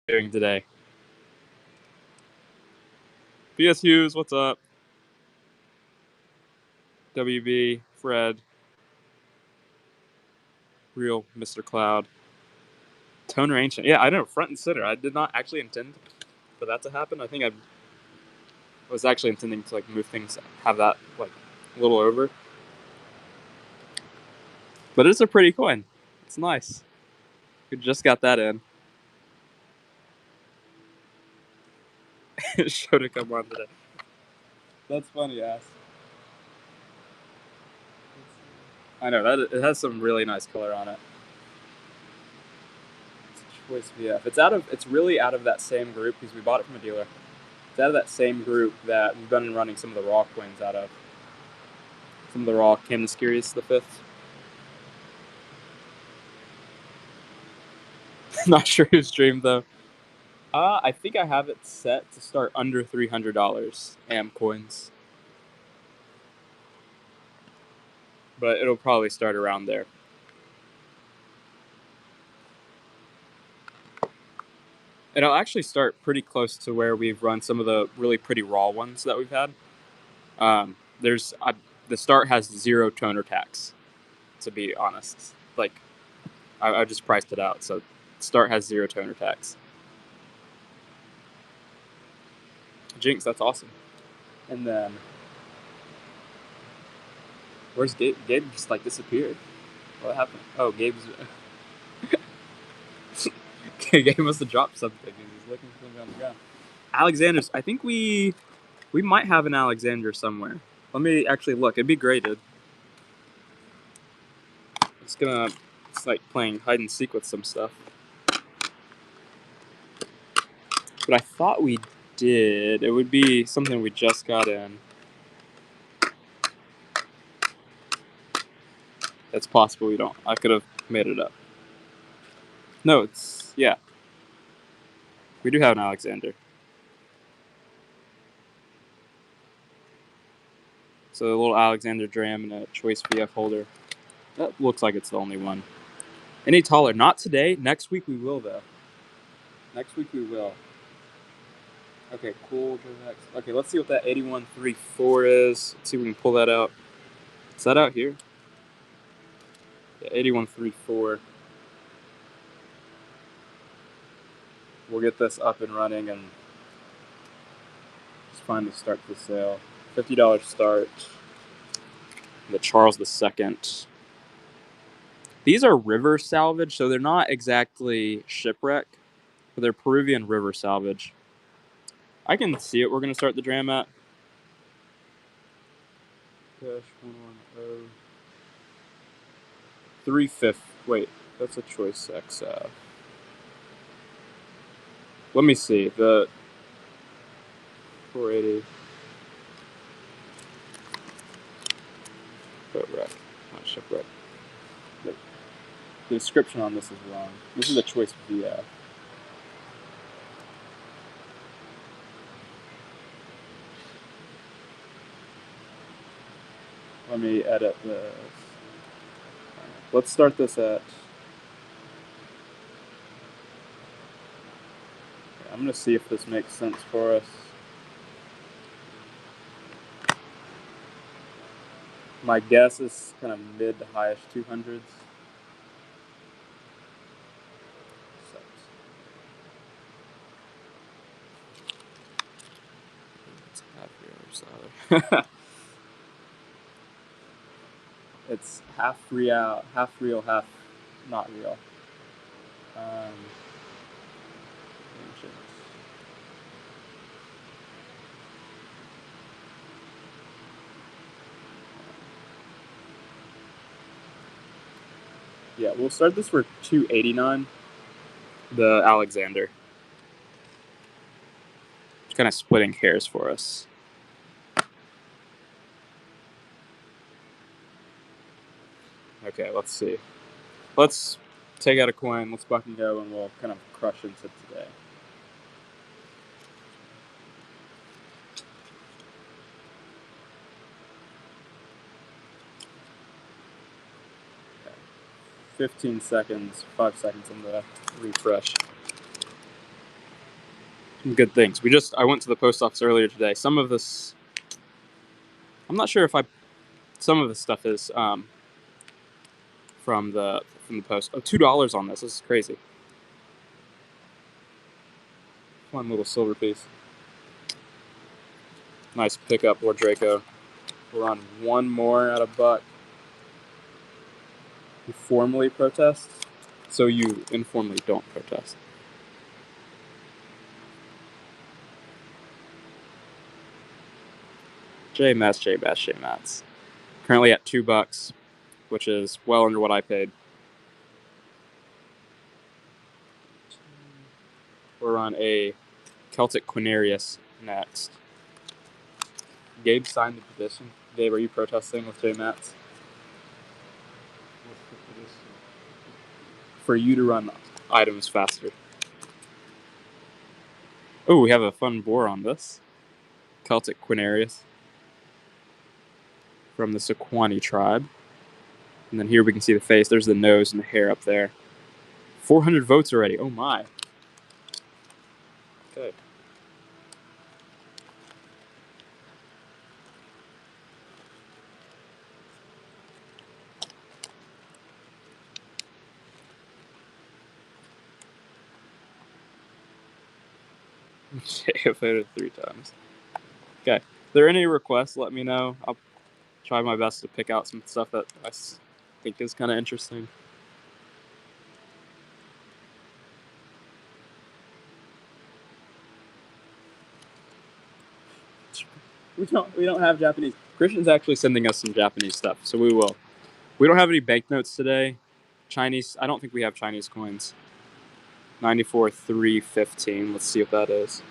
doing today? BS Hughes, what's up? WB, Fred, Real Mr. Cloud, Toner Ancient. Yeah, I know, front and center. I did not actually intend for that to happen. I think I was actually intending to like move things, have that like a little over. But it's a pretty coin. It's nice. We just got that in. Show to come on today. That's funny, ass. I know that it has some really nice color on it. It's a Choice VF. It's really out of that same group because we bought it from a dealer. It's out of that same group that we've been running some of the raw coins out of. Some of the raw Camden Skirius the fifth. Not sure who streamed though. I think I have it set to start under $300 AM coins, but it'll probably start around there. It'll actually start pretty close to where we've run some of the really pretty raw ones that we've had. The start has 0 toner tax, to be honest. Like, I just priced it out, so start has 0 toner tax. Jinx, that's awesome. And then, where's Gabe? Gabe just like disappeared. What happened? Oh, Gabe's. Gabe must have dropped something. He's looking for something on the ground. Alexander's. I think we might have an Alexander somewhere. Let me actually look. It'd be graded. It's like playing hide and seek with some stuff. But I thought we did. It would be something we just got in. It's possible we don't. I could have made it up. No, yeah. We do have an Alexander. So a little Alexander Dram and a Choice VF holder. That looks like it's the only one. Any taller? Not today. Next week we will, though. Next week we will. Okay, cool. Okay, let's see what that 8134 is. Let's see if we can pull that out. Is that out here? Yeah, 8134. We'll get this up and running and just find the start to the sale. $50 start. The Charles II. These are river salvage, so they're not exactly shipwreck, but they're Peruvian river salvage. I can see it. We're going to start the dram at. Cash 110. 350. Wait, that's a Choice XF. Let me see. The 480. Boatwreck, not shipwreck. The description on this is wrong. This is a Choice VF. Let me edit this. Let's start this at. I'm going to see if this makes sense for us. My guess is kind of mid to highish 200s. It's half real. It's half real, half not real. Yeah, we'll start this for 289. The Alexander. It's kind of splitting hairs for us. Okay, let's see. Let's take out a coin, let's buck and go, and we'll kind of crush into today. Okay. 15 seconds, 5 seconds on the refresh. good things. I went to the post office earlier today. Some of this, I'm not sure if some of the stuff is from the post. Oh, $2 on this. This is crazy. One little silver piece. Nice pickup, Lord Draco. We're on one more at $1. You formally protest, so you informally don't protest. J Mats. Currently at $2, which is well under what I paid. We're on a Celtic Quinarius next. Gabe signed the petition. Gabe, are you protesting with J Mats? For you to run items faster. Oh, we have a fun boar on this. Celtic Quinarius from the Sequani tribe. And then here we can see the face. There's the nose and the hair up there. 400 votes already. Oh my. Okay. Jay voted 3 times. Okay. If there are any requests, let me know. I'll try my best to pick out some stuff that I think is kind of interesting. We don't have Japanese. Christian's actually sending us some Japanese stuff, so we will. We don't have any banknotes today. Chinese. I don't think we have Chinese coins. 94,315. Let's see what that is.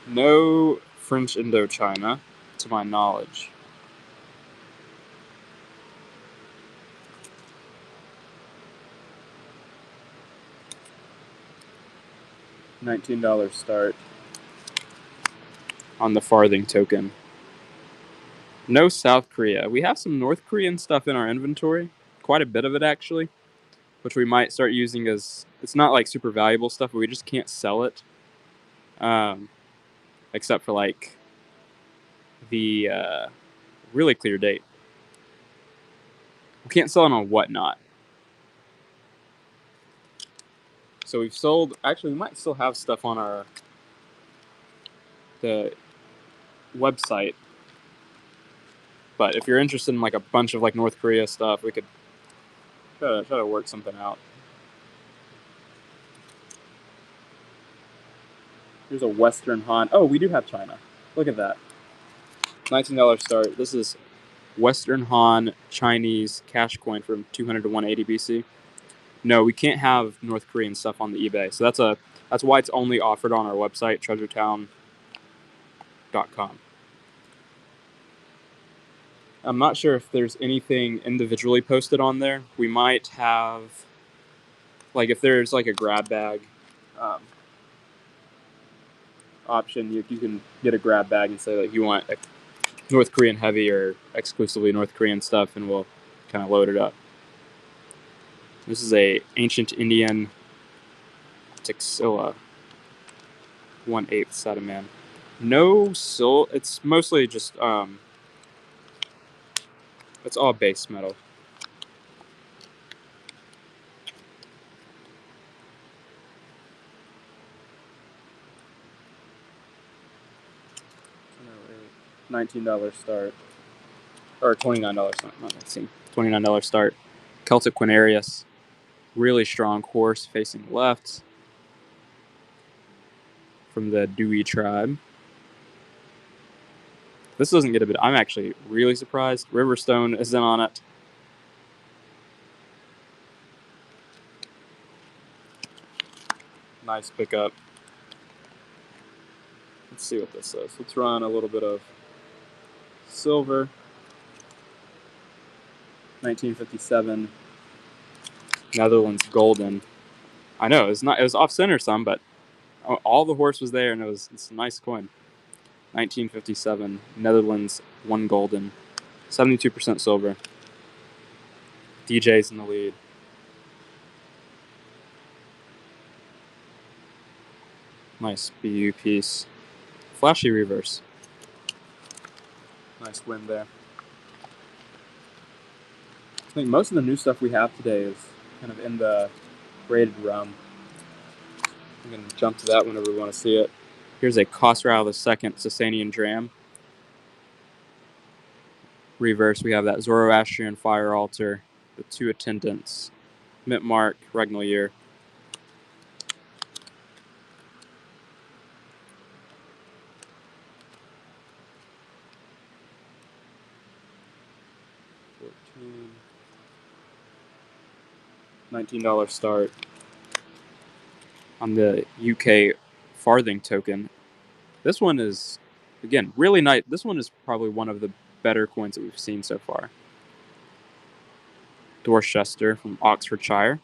No French Indochina, to my knowledge. $19 start on the farthing token. No South Korea. We have some North Korean stuff in our inventory. Quite a bit of it, actually. Which we might start using as... It's not like super valuable stuff, but we just can't sell it. Except for like the really clear date. We can't sell it on Whatnot. So we've sold... Actually, we might still have stuff on the website. But if you're interested in like a bunch of like North Korea stuff, we could try to work something out. Here's a Western Han. Oh, we do have China. Look at that. $19 start. This is Western Han Chinese cash coin from 200 to 180 BC. No, we can't have North Korean stuff on the eBay. So that's why it's only offered on our website, treasuretown.com. I'm not sure if there's anything individually posted on there. We might have, like, if there's like a grab bag option, you can get a grab bag and say like you want North Korean heavy or exclusively North Korean stuff, and we'll kind of load it up. This is a ancient Indian Taxila 1/8 Sadaman. No silver. It's mostly just it's all base metal. $19 start. Or $29, not 19. $29 start. Celtic Quinarius. Really strong horse facing left. From the Dewey tribe. This doesn't get a bit. I'm actually really surprised. Riverstone is in on it. Nice pickup. Let's see what this says. Let's run a little bit of silver. 1957. Netherlands golden. I know it was off center some, but all the horse was there, and it's a nice coin. 1957 Netherlands 1 golden. 72% silver. DJ's in the lead. Nice BU piece. Flashy reverse. Nice win there. I think most of the new stuff we have today is kind of in the graded realm. I'm going to jump to that whenever we want to see it. Here's a Khosrau II Sasanian Dram. Reverse, we have that Zoroastrian Fire Altar, the 2 attendants, Mint Mark, Regnal Year. $19 start on the UK farthing token. This one is, again, really nice. This one is probably one of the better coins that we've seen so far. Dorchester from Oxfordshire.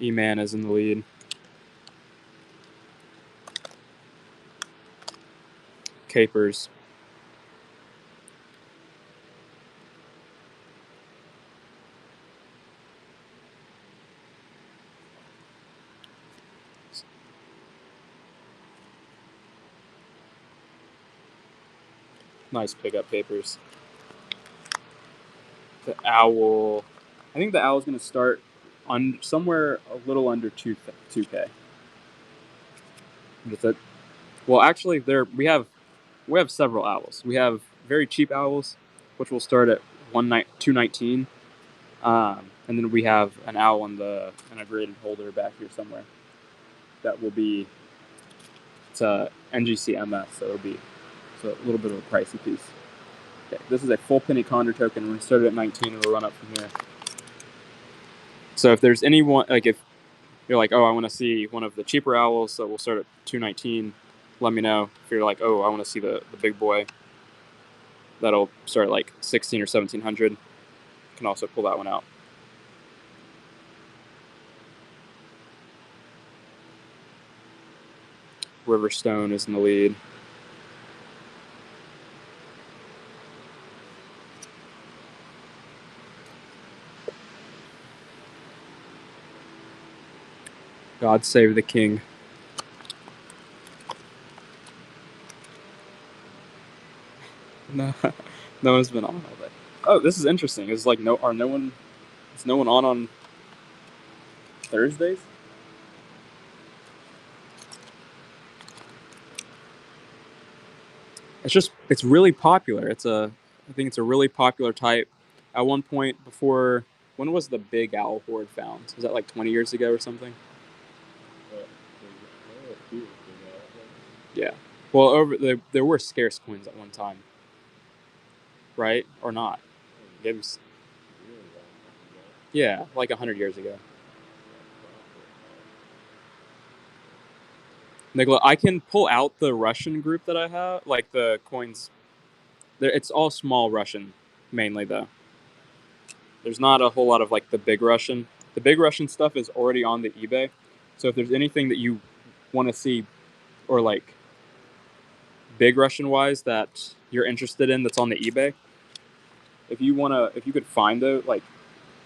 E-Man is in the lead. Capers. Nice pickup papers. The Owl. I think the Owl's going to start on somewhere a little under 2K. With it. Well, actually, we have several Owls. We have very cheap Owls, which will start at 219. And then we have an Owl in a graded holder back here somewhere. That will be, it's a NGC MS, so it'll be a little bit of a pricey piece. Okay, this is a full penny Condor token. We're going to start it at 19 and we'll run up from here. So if there's anyone, like if you're like, oh, I want to see one of the cheaper Owls, so we'll start at 219, let me know. If you're like, oh, I want to see the big boy, that'll start at like 16 or 1700. You can also pull that one out. Riverstone is in the lead. God save the king. No, no one's been on all day. Oh, this is interesting. Is like no one on Thursdays? It's really popular. I think it's a really popular type. At one point before, when was the big owl horde found? Was that like 20 years ago or something? Yeah. Well, there were scarce coins at one time, right? Or not? Yeah, like 100 years ago. Nicola, I can pull out the Russian group that I have, like the coins. It's all small Russian, mainly though. There's not a whole lot of like the big Russian. The big Russian stuff is already on the eBay. So if there's anything that you want to see, or like big Russian wise that you're interested in that's on the eBay, if you could find those, like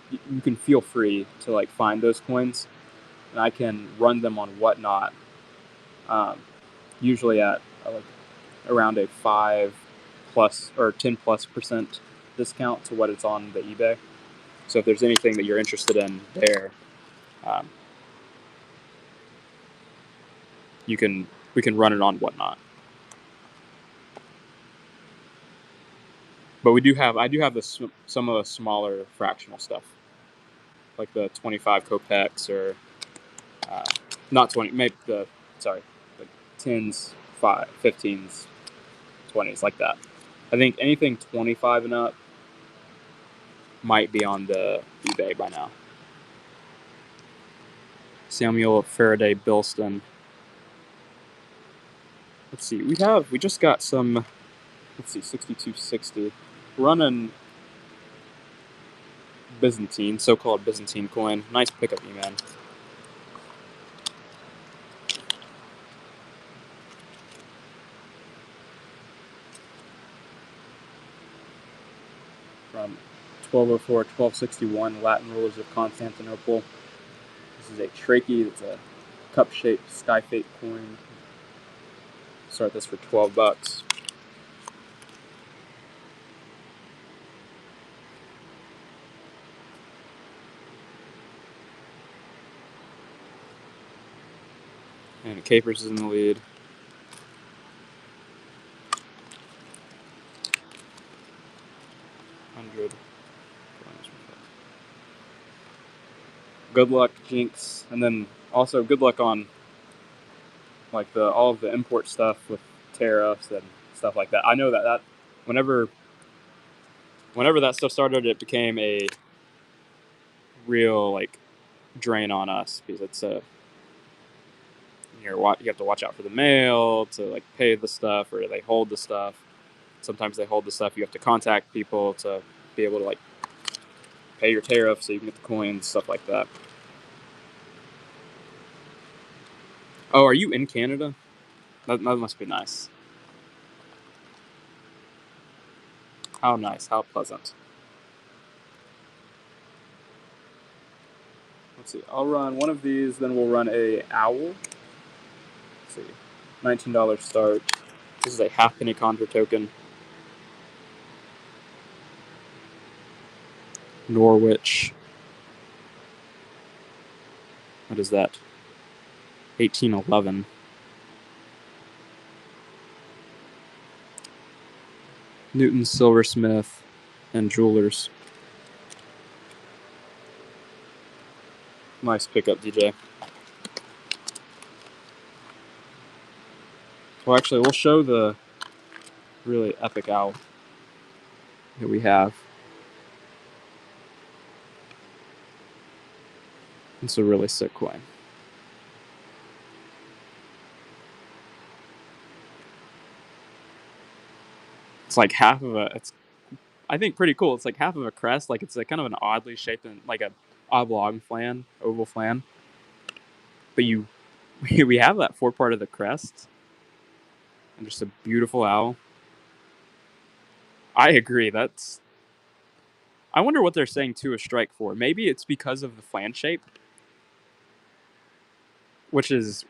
you can feel free to like find those coins, and I can run them on Whatnot. Usually at like around a 5+ or 10+% discount to what it's on the eBay. So if there's anything that you're interested in there, we can run it on Whatnot. But I do have some of the smaller fractional stuff, like the 25 kopecks or not 20, maybe like 10s, 15s, 20s, like that. I think anything 25 and up might be on the eBay by now. Samuel Faraday Bilston. Let's see, we just got some, 6260. Running Byzantine, so-called Byzantine coin. Nice pickup, E-Man. 1204, 1261 Latin rulers of Constantinople. This is a trachea. It's a cup-shaped sky fate coin. Start this for $12. And Capers is in the lead. $100. Good luck, Jinx, and then also good luck on like all of the import stuff with tariffs and stuff like that. I know that whenever that stuff started, it became a real like drain on us because it's you have to watch out for the mail to like pay the stuff, or they hold the stuff. Sometimes they hold the stuff. You have to contact people to be able to like pay your tariff so you can get the coins, stuff like that. Oh, are you in Canada? That must be nice. How nice, how pleasant. Let's see, I'll run one of these, then we'll run a owl. Let's see, $19 start. This is a half-penny conjure token. Norwich. What is that? 1811. Newton Silversmith and Jewelers. Nice pickup, DJ. Well, actually, we'll show the really epic owl that we have. It's a really sick coin. It's like half of it's I think pretty cool. It's like half of a crest, like it's a kind of an oddly shaped, like a oblong flan, oval flan. But we have that forepart of the crest, and just a beautiful owl. I agree. I wonder what they're saying to a strike for. Maybe it's because of the flan shape, which is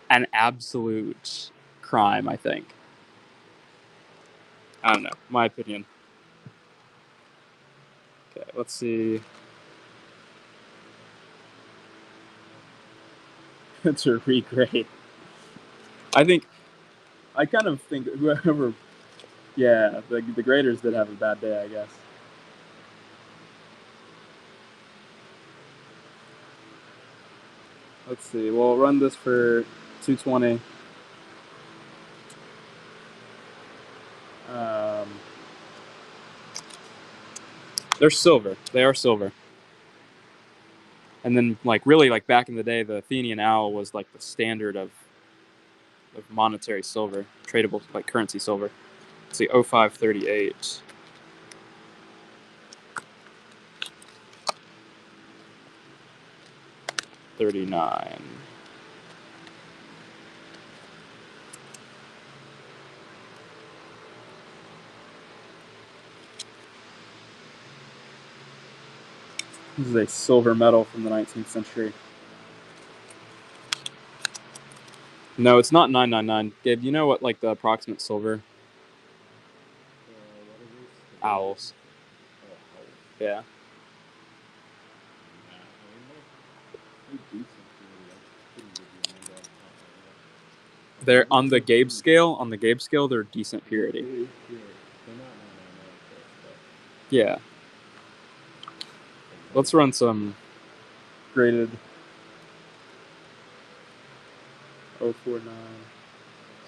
an absolute crime, I think. I don't know. My opinion. Okay, let's see. It's a regrade. I kind of think whoever, yeah, the graders did have a bad day, I guess. Let's see. We'll run this for $220. They're silver. They are silver. And then, like, really, like, back in the day, the Athenian owl was, like, the standard of monetary silver, tradable, like, currency silver. Let's see, 0538. $39. This is a silver medal from the 19th century. No, it's not 999. Gabe, you know what, like, the approximate silver? Owls. Yeah. They're on the Gabe scale. On the Gabe scale, they're decent purity. Yeah. Let's run some graded 049.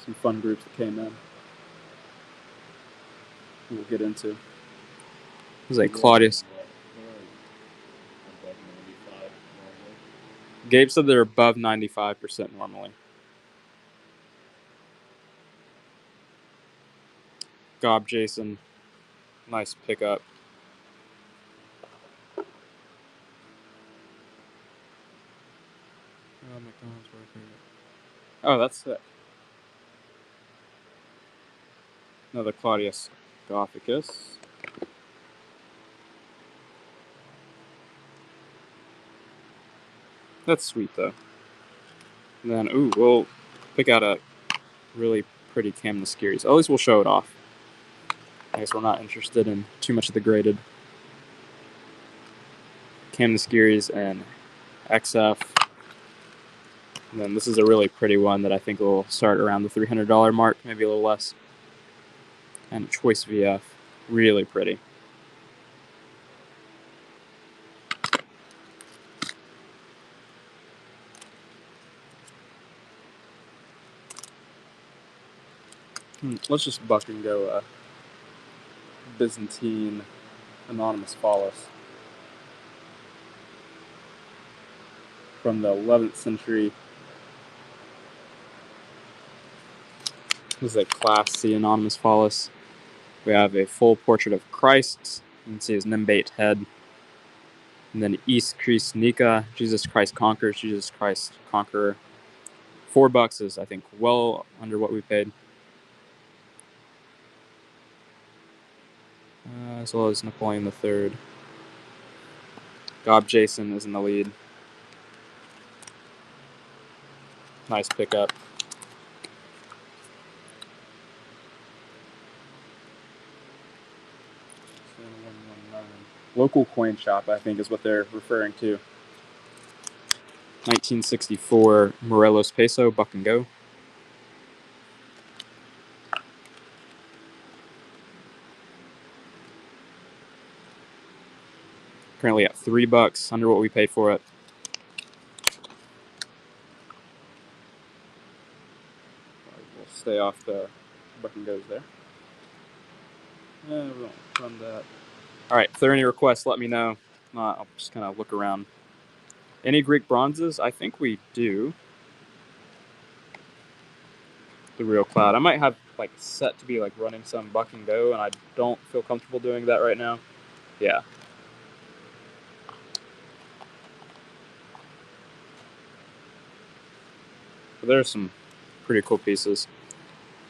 Some fun groups that came in. We'll get into. This is a Claudius. Gabe said they're above 95% normally. Gob Jason. Nice pickup. Oh, that's sick. Another Claudius Gothicus. That's sweet though. And then, ooh, we'll pick out a really pretty Camnaskirys. At least we'll show it off. I guess we're not interested in too much of the graded. Camnaskirys and XF. And then this is a really pretty one that I think will start around the $300 mark, maybe a little less. And Choice VF, really pretty. Let's just buck and go Byzantine Anonymous Phallus from the 11th century. This is a Class C Anonymous Phallus. We have a full portrait of Christ. You can see his nimbate head. And then East Christ Nika, Jesus Christ Conquers, Jesus Christ Conqueror. $4 is, I think, well under what we paid. As well as Napoleon III. Gob Jason is in the lead. Nice pickup. Local coin shop, I think, is what they're referring to. 1964 Morelos Peso, buck and go. Currently at $3, under what we paid for it. We'll stay off the buck and goes there. We won't run that. All right, if there are any requests, let me know. I'll just kind of look around. Any Greek bronzes? I think we do. The Real Cloud. I might have like set to be like running some buck and go, and I don't feel comfortable doing that right now. Yeah. But there's some pretty cool pieces.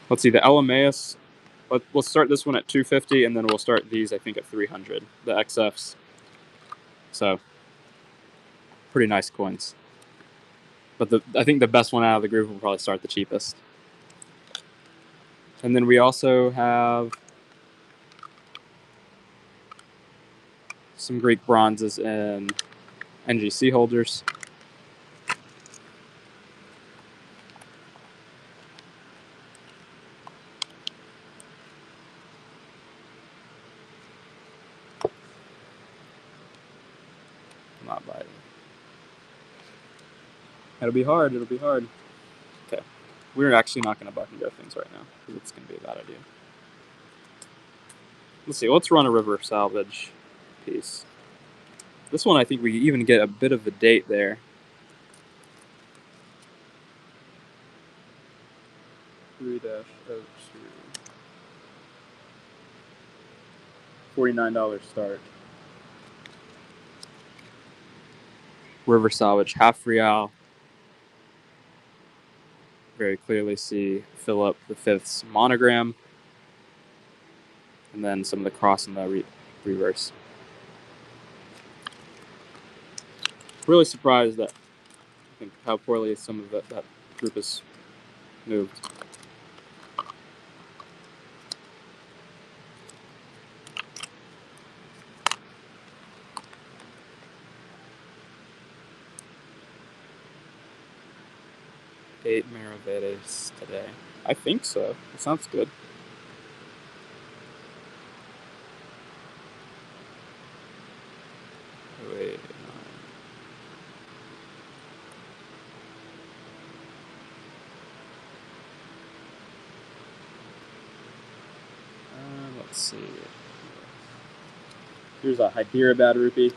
Let's see, the Elemaeus. We'll start this one at $250, and then we'll start these, I think, at $300. The XFs. So, pretty nice coins. But I think the best one out of the group will probably start the cheapest. And then we also have some Greek bronzes and NGC holders. Not biting. It'll be hard. It'll be hard. Okay. We're actually not going to buck and go things right now because it's going to be a bad idea. Let's see. Let's run a river salvage piece. This one, I think we even get a bit of a date there. $3-02. $49 start. River salvage, half real. Very clearly see Philip V's monogram. And then some of the cross in the reverse. Really surprised that I think how poorly some of that group has moved. Eight Maravedes today. I think so. It sounds good. Wait. Let's see. Here's a Hyderabad rupee.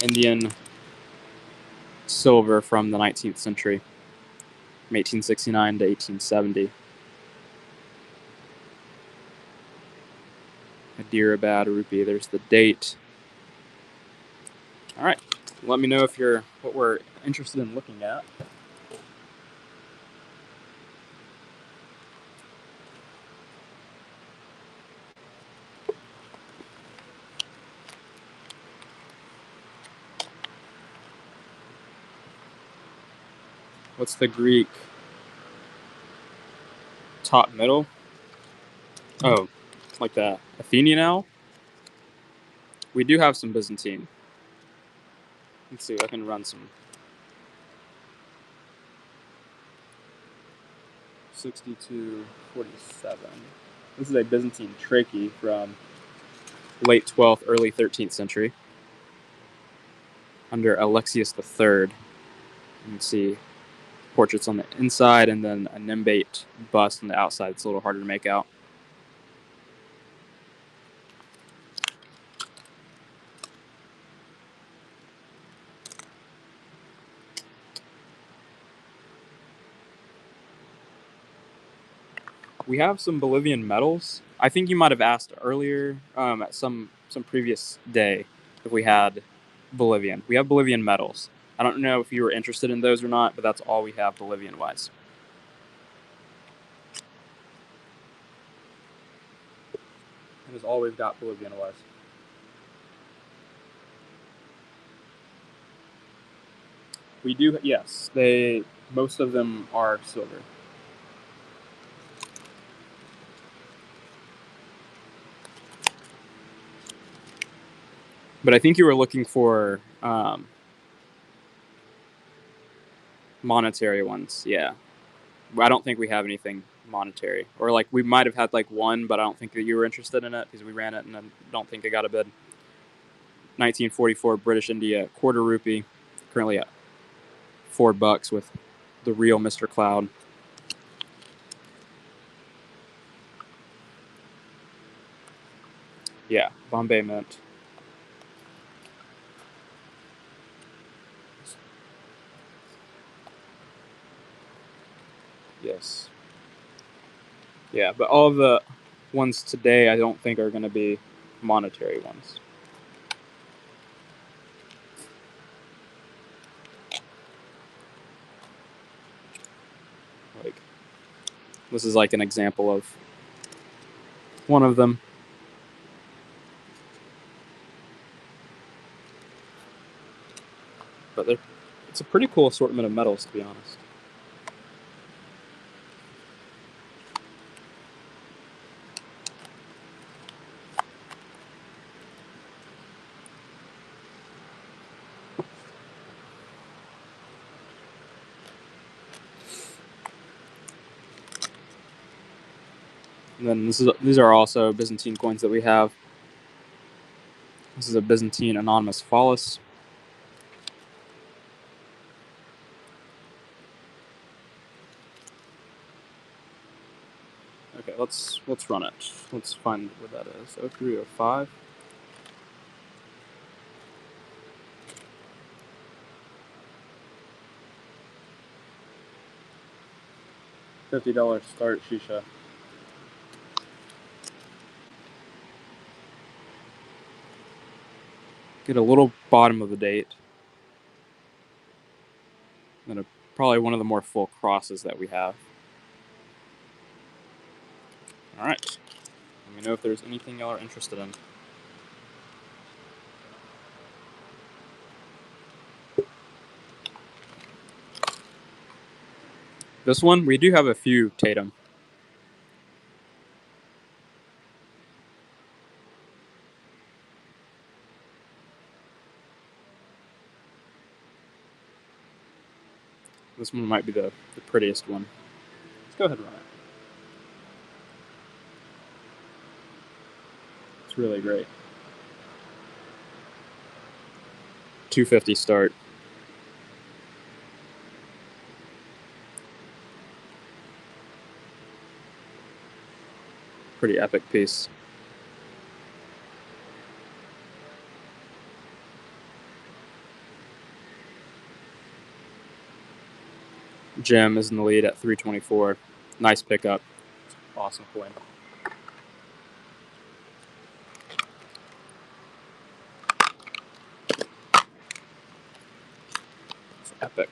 Indian silver from the 19th century. From 1869 to 1870. Hyderabad rupee. There's the date. All right. Let me know if you're what we're interested in looking at. What's the Greek top middle? Oh, like the Athenian owl? We do have some Byzantine. Let's see if I can run some. 6247. This is a Byzantine trachea from late 12th, early 13th century under Alexius III. You can see portraits on the inside and then a nimbate bust on the outside. It's a little harder to make out. We have some Bolivian medals. I think you might have asked earlier at some previous day if we had Bolivian. We have Bolivian medals. I don't know if you were interested in those or not, but that's all we have Bolivian-wise. That is all we've got Bolivian-wise. We do, yes. Most of them are silver. But I think you were looking for monetary ones. Yeah. I don't think we have anything monetary. Or like we might have had like one, but I don't think that you were interested in it because we ran it and I don't think I got a bid. 1944 British India quarter rupee, currently at $4 with the real Mr. Cloud. Yeah, Bombay Mint. Yes. Yeah, but all of the ones today I don't think are going to be monetary ones. Like, this is like an example of one of them. But it's a pretty cool assortment of metals, to be honest. And then these are also Byzantine coins that we have. This is a Byzantine anonymous phallus. Okay, let's run it. Let's find what that is. 0305. $50 start shisha. Get a little bottom of the date. And probably one of the more full crosses that we have. All right. Let me know if there's anything y'all are interested in. This one, we do have a few Tatum. This one might be the prettiest one. Let's go ahead and run it. It's really great. 250 start. Pretty epic piece. Gem is in the lead at 324. Nice pickup. Awesome coin. It's epic.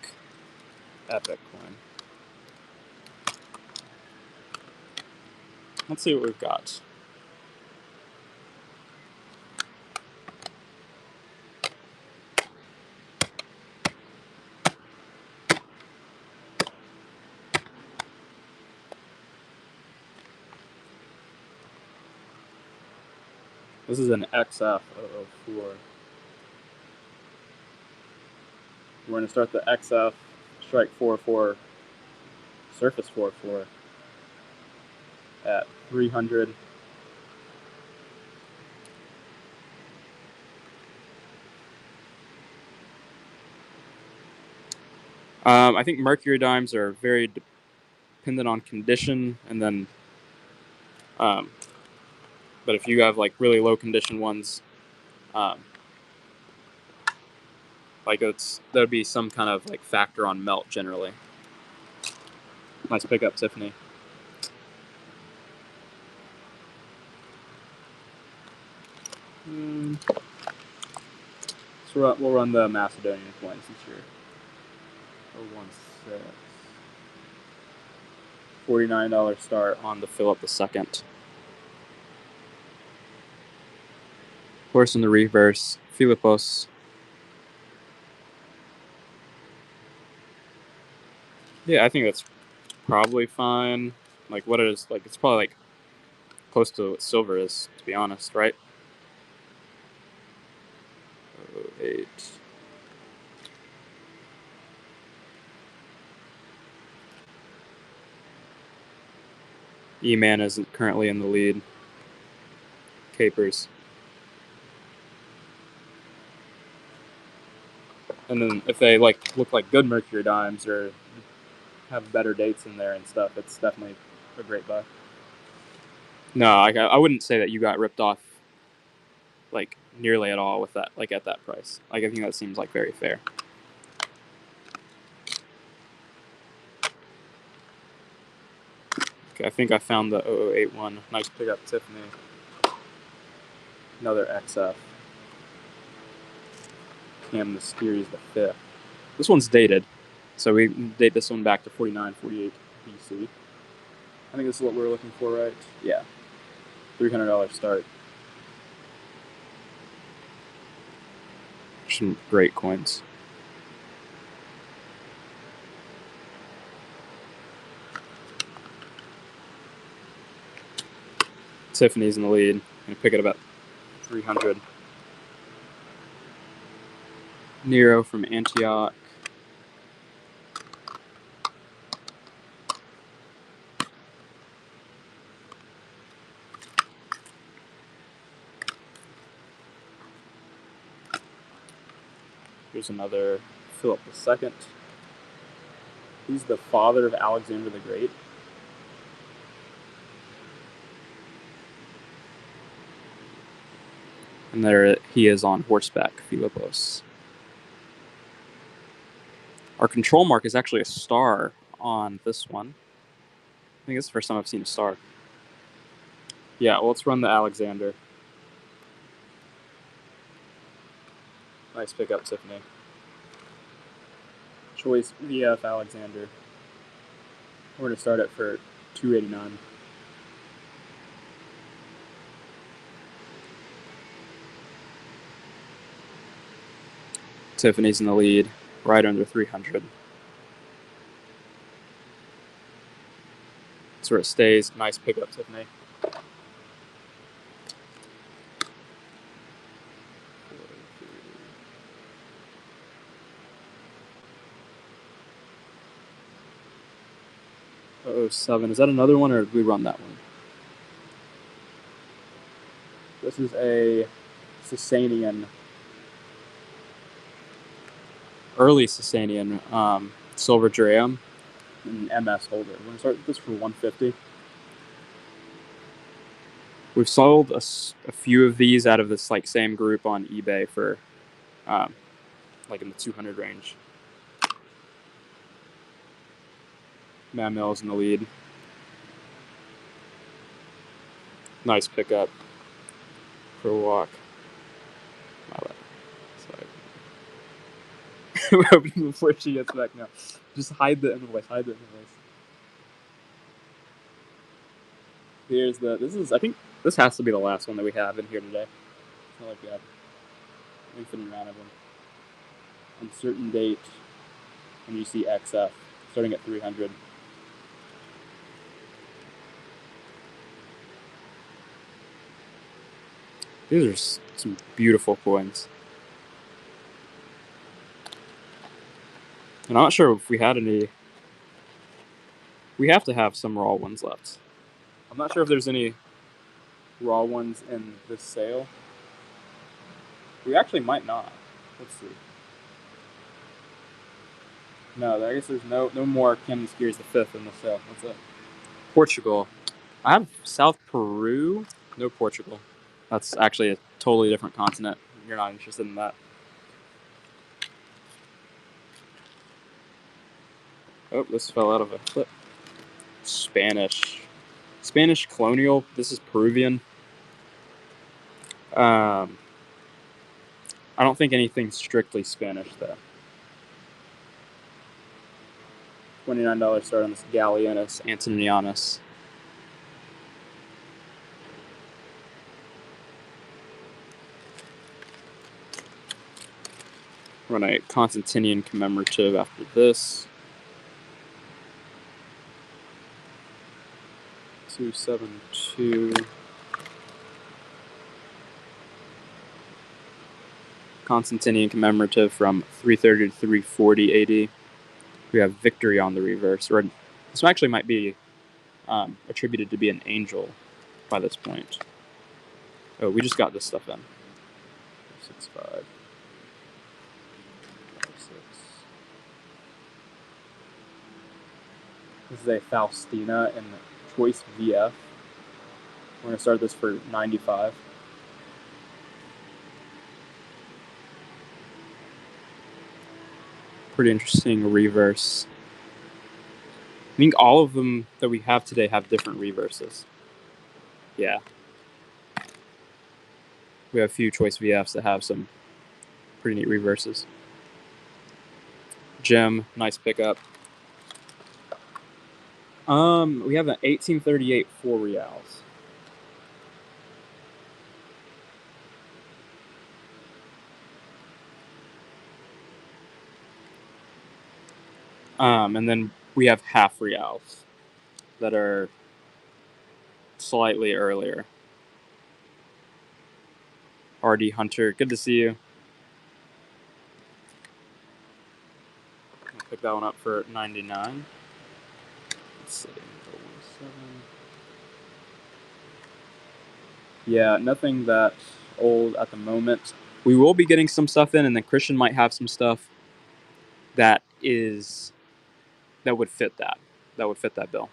Epic coin. Let's see what we've got. This is an XF004. We're going to start the XF Strike 404 Surface 404 at 300. I think mercury dimes are very dependent on condition, and then, but if you have like really low condition ones, like there'd be some kind of like factor on melt generally. Nice pickup, Tiffany. So we'll run the Macedonian coins this year. 016. $49 start on the Philip II. Horse in the reverse, Philippos. Yeah, I think that's probably fine. Like what it is, like it's probably like close to what silver is, to be honest, right? 08. E-Man isn't currently in the lead. Capers. And then if they like look like good mercury dimes or have better dates in there and stuff, it's definitely a great buy. No, I wouldn't say that you got ripped off like nearly at all with that, like at that price. Like I think that seems like very fair. Okay, I think I found the 0081. Nice pickup, Tiffany. Another XF. Cam Mysterious the 5th. This one's dated, so we date this one back to 49, 48 BC. I think this is what we're looking for, right? Yeah. $300 start. Some great coins. Tiffany's in the lead. Gonna pick it about 300. Nero from Antioch. Here's another Philip II. He's the father of Alexander the Great. And there he is on horseback, Philippos. Our control mark is actually a star on this one. I think it's the first time I've seen a star. Yeah, well, let's run the Alexander. Nice pickup, Tiffany. Choice VF Alexander. We're going to start it for $289. Tiffany's in the lead, right under 300. That's where it stays. Nice pickup, Tiffany. $007. Is that another one, or did we run that one? This is a Sasanian, early Sasanian silver dram, an MS holder. We're going to start this for $150. We've sold a few of these out of this like same group on eBay for like in the 200 range. Mammel's in the lead. Nice pickup for a walk. We're opening before she gets back now. Just hide the invoice. Hide the invoice. Here's I think this has to be the last one that we have in here today. It's not like we have an infinite amount of them. Uncertain date. And you see XF starting at 300. These are some beautiful coins. And I'm not sure if we had any. We have to have some raw ones left. I'm not sure if there's any raw ones in this sale. We actually might not. Let's see. No, I guess there's no more Camden Skiers the Fifth in the sale. That's it. Portugal. I have South Peru. No Portugal. That's actually a totally different continent. You're not interested in that. Oh, this fell out of a clip. Spanish colonial. This is Peruvian. I don't think anything's strictly Spanish though. $29 start on this Gallienus Antonianus. Run a Constantinian commemorative after this. 272. Constantinian commemorative from 330 to 340 AD. We have victory on the reverse. Or this actually might be attributed to be an angel by this point. Oh, we just got this stuff in. 6.5. 6. This is a Faustina in Choice VF. We're going to start this for 95. Pretty interesting reverse. I think all of them that we have today have different reverses. Yeah. We have a few Choice VFs that have some pretty neat reverses. Gem, nice pickup. We have an 1838 4 reals. And then we have half reals that are slightly earlier. RD Hunter, good to see you. I'll pick that one up for 99. Let's see. Yeah, nothing that old at the moment. We will be getting some stuff in, and then Christian might have some stuff that would fit that. That would fit that bill.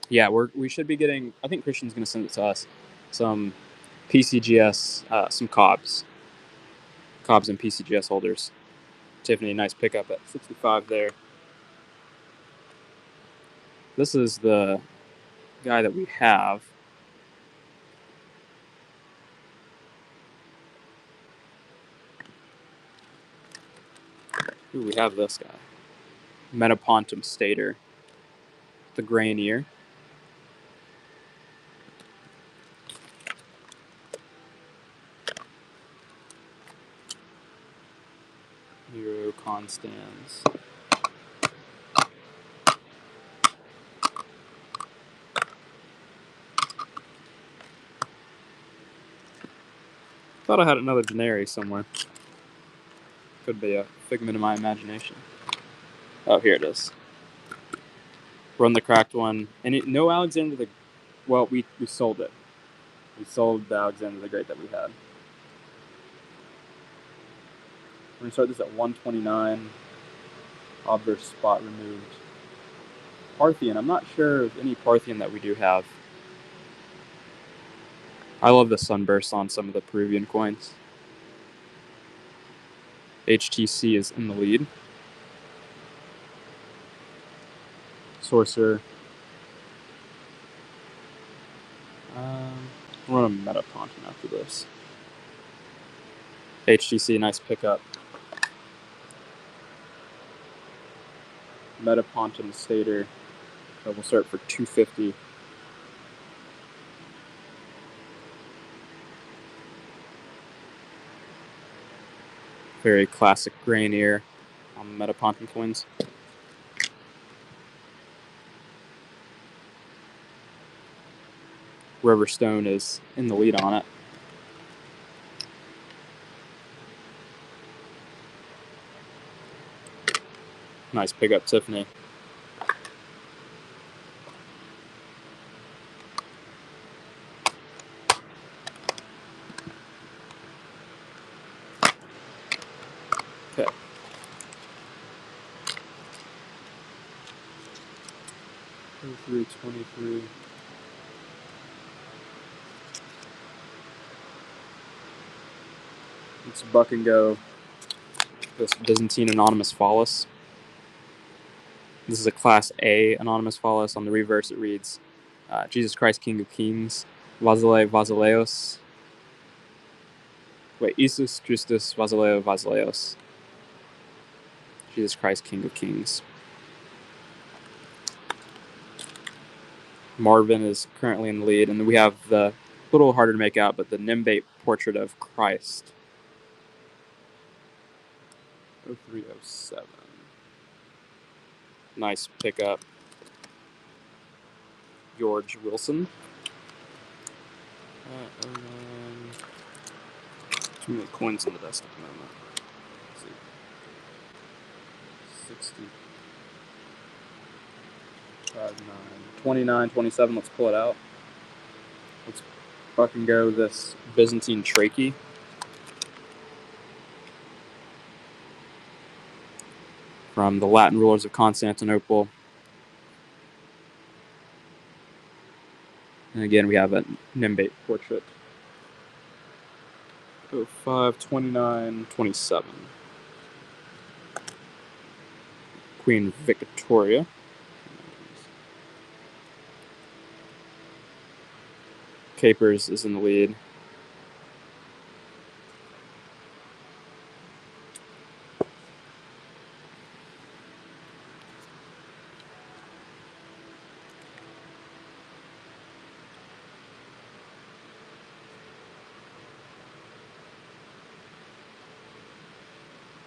Yeah, we should be getting. I think Christian's going to send it to us. Some PCGS, some Cobbs and PCGS holders. Tiffany, nice pickup at 65 there. This is the guy that we have. Ooh, we have this guy. Metapontum Stater. The grain ear. Euro Constans. Thought I had another Generi somewhere. Could be a figment of my imagination. Oh, here it is. Run the cracked one. And no Alexander the... Well, we sold it. We sold the Alexander the Great that we had. We're going to start this at 129. Obverse spot removed. Parthian. I'm not sure of any Parthian that we do have. I love the sunburst on some of the Peruvian coins. HTC is in the lead. Sorcerer. We'll run a Metaponton after this. HTC, nice pickup. Metaponton Stater. We'll start for 250. Very classic grain ear on the Metaponton coins. Riverstone is in the lead on it. Nice pickup, Tiffany. Okay. $3.23. It's Buck and Go. This Byzantine Anonymous Phallus. This is a Class A Anonymous Phallus. On the reverse, it reads, Jesus Christ, King of Kings, Vasile Vasileos. Wait, Isus Christus Vasileo Vasileos. Jesus Christ, King of Kings. Marvin is currently in the lead, and we have the, a little harder to make out, but the Nimbate Portrait of Christ. 0307. Nice pickup. George Wilson. Too many coins in the desk at the moment. Let's see. 60. 5, 9, 29, 27. Let's pull it out. Let's fucking go this Byzantine Trachea. From the Latin rulers of Constantinople. And again, we have a Nimbate portrait. 05, 29, 27. Queen Victoria. Capers is in the lead.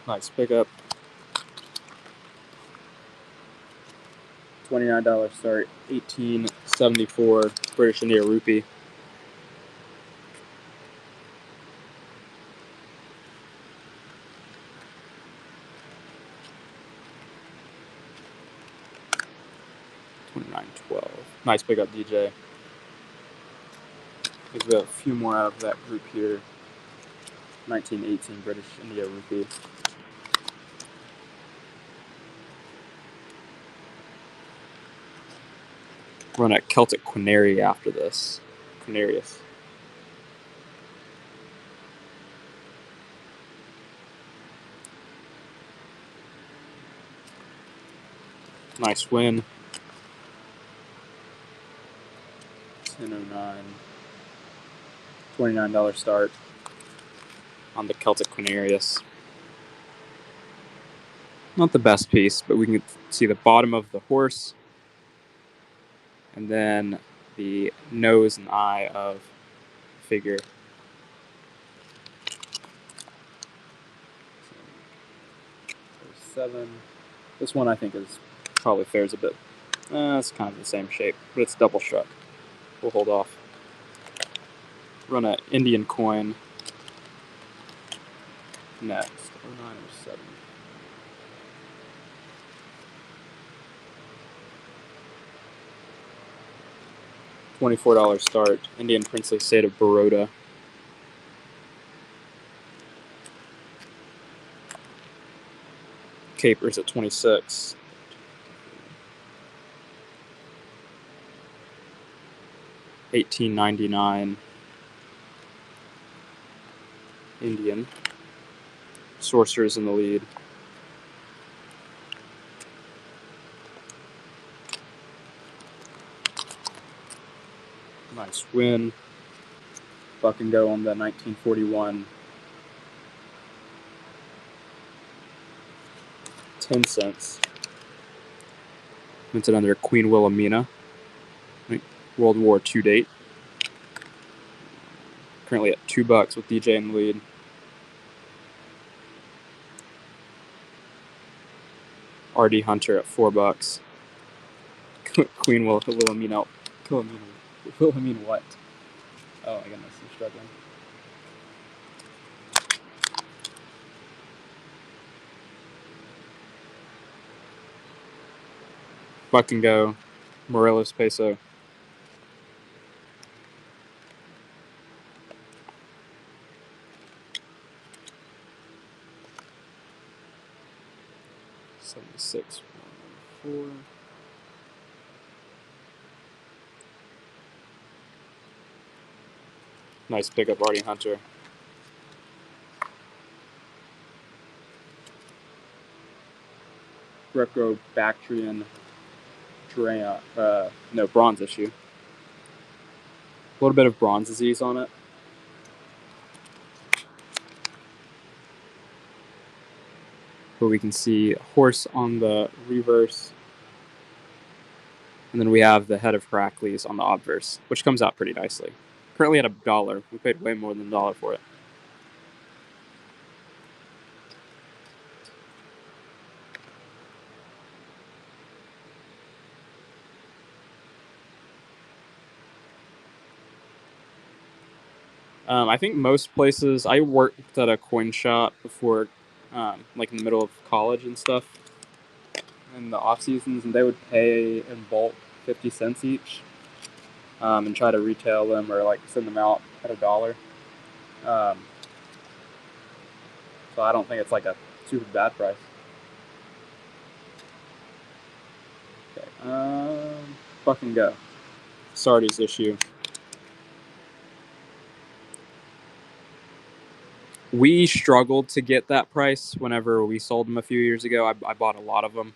Nice pickup. $29 start. 1874 British India rupee. $29.12. Nice pickup, DJ. We've got a few more out of that group here. 1918 British India rupee. Run at Celtic Quinary after this. Quinarius. Nice win. 1009. $29 start on the Celtic Quinarius. Not the best piece, but we can see the bottom of the horse and then the nose and eye of the figure. Seven. This one I think is probably fares a bit. It's kind of the same shape, but it's double struck. We'll hold off. Run an Indian coin next. 0907. $24 start. Indian princely state of Baroda. Capers at 26. $18.99. Indian. Sorcerer's in the lead. Nice win. Buck and Go on the 1941. 10 cents. Minted under Queen Wilhelmina. World War II date. Currently at $2 with DJ in the lead. R.D. Hunter at $4. Queen Wilhelmina. Wilhelmina what? Oh my goodness, I'm struggling. Buck and Go, Morelos peso. $76.4. Nice pickup, Artie Hunter. Greco Bactrian bronze issue. A little bit of bronze disease on it. But we can see a horse on the reverse. And then we have the head of Heracles on the obverse, which comes out pretty nicely. Currently at $1. We paid way more than $1 for it. I think most places, I worked at a coin shop before, like in the middle of college and stuff, in the off seasons, and they would pay in bulk 50 cents each, and try to retail them or like send them out at $1. So I don't think it's like a super bad price. Okay, Buck and Go. Sardi's issue. We struggled to get that price whenever we sold them a few years ago. I bought a lot of them,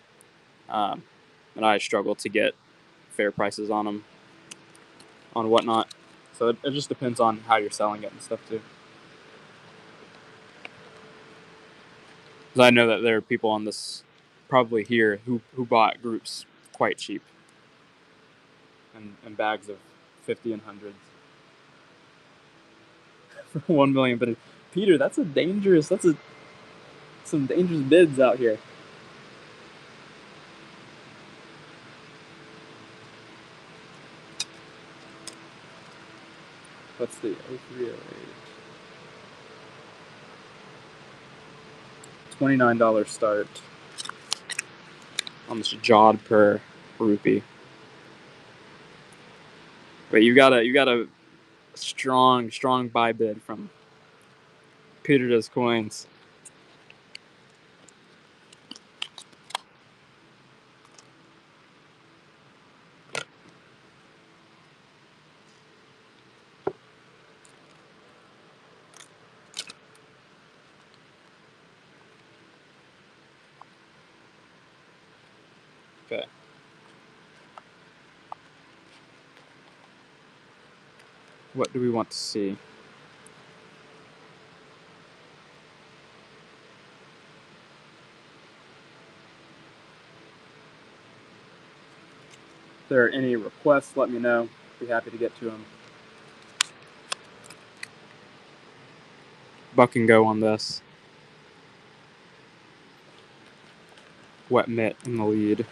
and I struggled to get fair prices on them, on whatnot. So it just depends on how you're selling it and stuff too. Because I know that there are people on this, probably here, who bought groups quite cheap, and bags of 50 and hundreds for 1 million. But Peter, that's some dangerous bids out here. What's the 0308? $29 start on this Jod per rupee. But you got a strong buy bid from Peter Does Coins. Okay. What do we want to see? If there are any requests, let me know. Be happy to get to them. Buck and Go on this. Wet Mitt in the lead.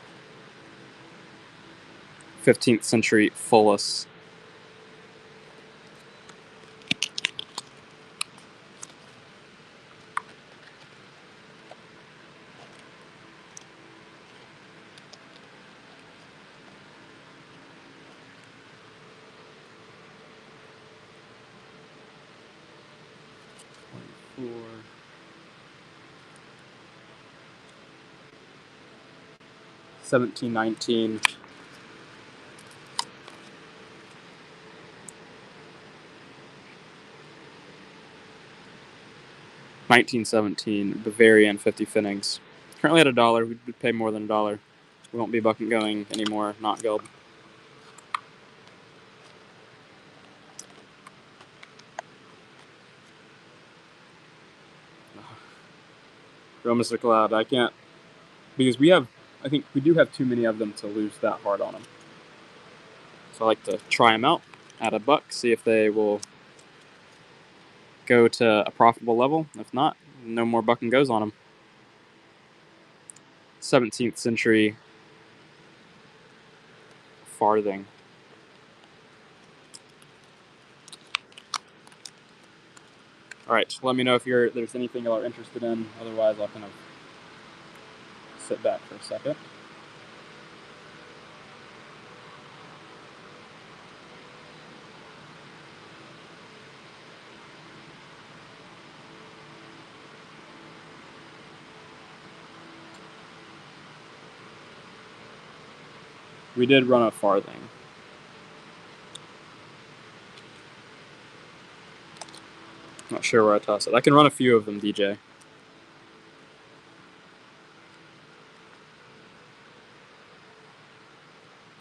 15th century Fullus. $17.19. $19.17. Bavarian 50 Finnings. Currently at $1. We'd pay more than $1. We won't be Buck and Going anymore. Not Guild. Real Mr. Cloud. I can't, because I think we do have too many of them to lose that hard on them. So I like to try them out at $1, see if they will go to a profitable level. If not, no more Buck and Goes on them. 17th century farthing. All right, let me know if there's anything you're interested in. Otherwise, I'll kind of sit back for a second. We did run a farthing. Not sure where I tossed it. I can run a few of them, DJ.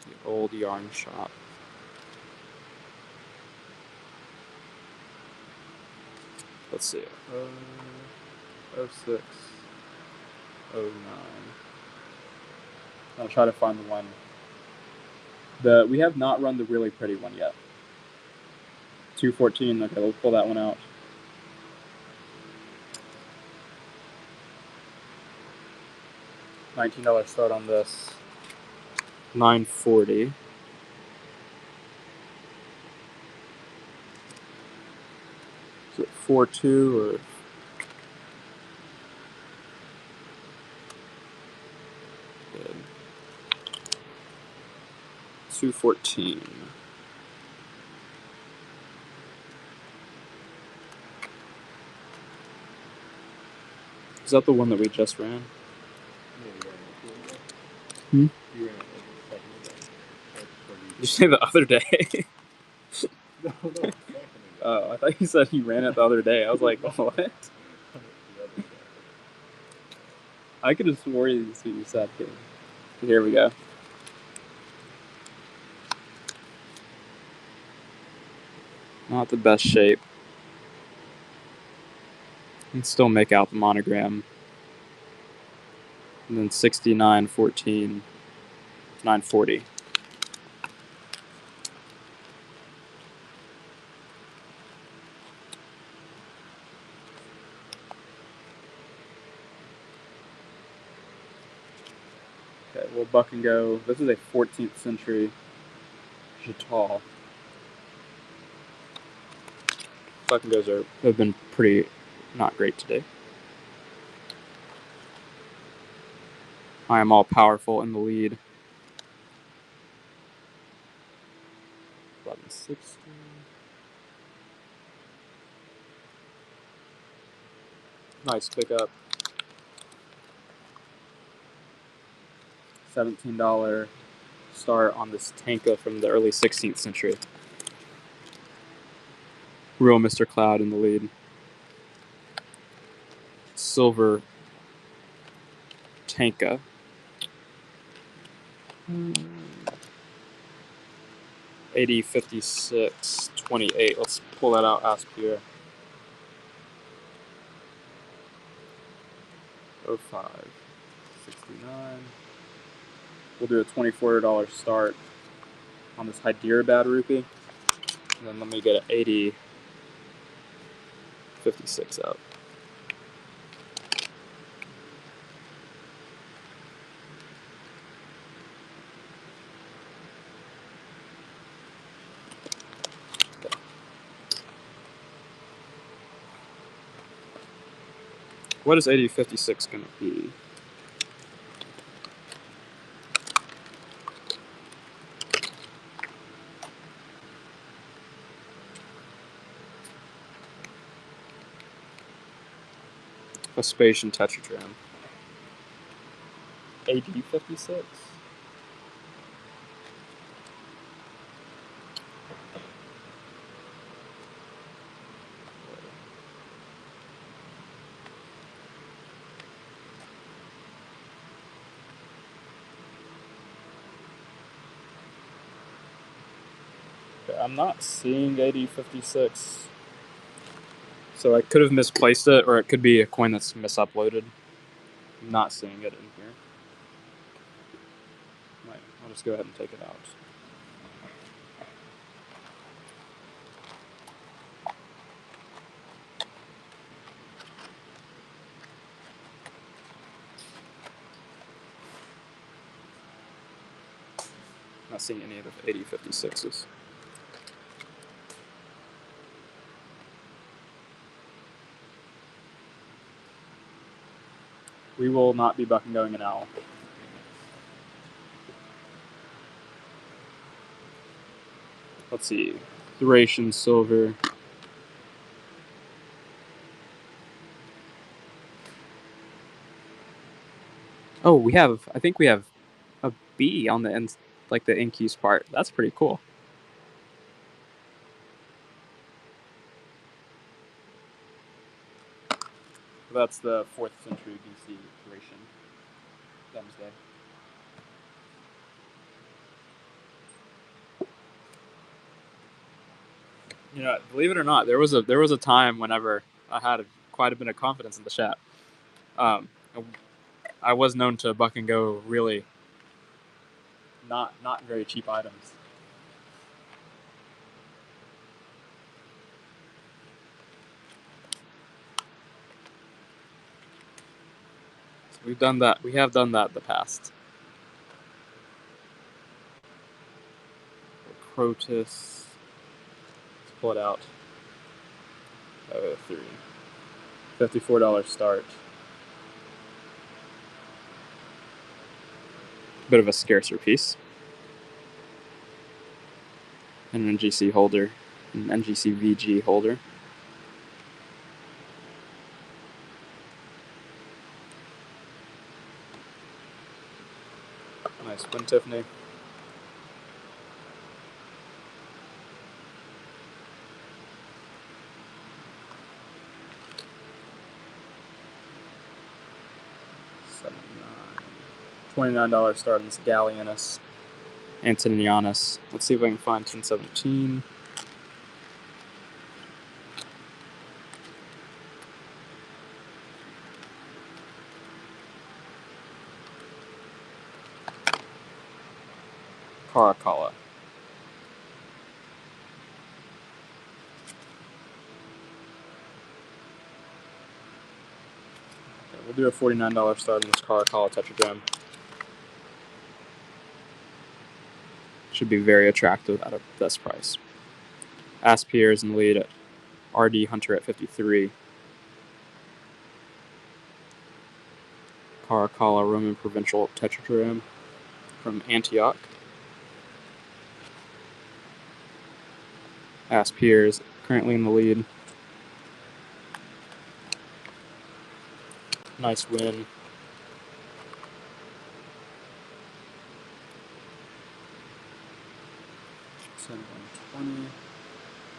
The old yarn shop. Let's see. 06, 09. I'll try to find the one. We have not run the really pretty one yet. 214. Okay, we'll pull that one out. $19 start on this. $9.40. Is it 4.2 or? Good. 214. Is that the one that we just ran? Hmm? Did you say the other day? Oh, I thought you said he ran it the other day. I was like, what? I could have swore you said it. Here we go. Not the best shape. You can still make out the monogram. And then 69.14, 9.40. Okay, we'll buck and go. This is a 14th century Jatal. Buck and goes have been pretty not great today. I am all powerful in the lead. 11.60. Nice pickup. $17 start on this Tanka from the early 16th century. Real Mr. Cloud in the lead. Silver Tanka. 80, 56, 28. Let's pull that out, ask Pierre. 05, 69. We'll do a $24 start on this Hyderabad rupee. And then let me get an 80, 56 out. What is 80.56 going to be? Vespasian tetragram. 80.56? I'm not seeing 80.56. So I could have misplaced it, or it could be a coin that's misuploaded. I'm not seeing it in here. I'll just go ahead and take it out. Not seeing any of the 80.56s. We will not be buck and going an owl. Let's see. Duration silver. Oh, I think we have a B on the end. like the ink use part. That's pretty cool. That's the 4th century BC Gratian Domesday. You know, believe it or not, there was a time whenever I had quite a bit of confidence in the chat. I was known to buck and go really not very cheap items. So we've done that. We have done that in the past. Crotus. Let's pull it out. 3. $54 start. Bit of a scarcer piece. And an NGC holder. An NGC VG holder. Nice Win Tiffany. $29 start on this Gallienus. Antonianus. Let's see if I can find 1017. Caracalla. Okay, we'll do a $49 start on this Caracalla Tetragram. Should be very attractive at a best price. Aspire is in the lead at RD Hunter at 53. Caracalla Roman Provincial Tetragram from Antioch. Aspire is currently in the lead. Nice win. Send 120.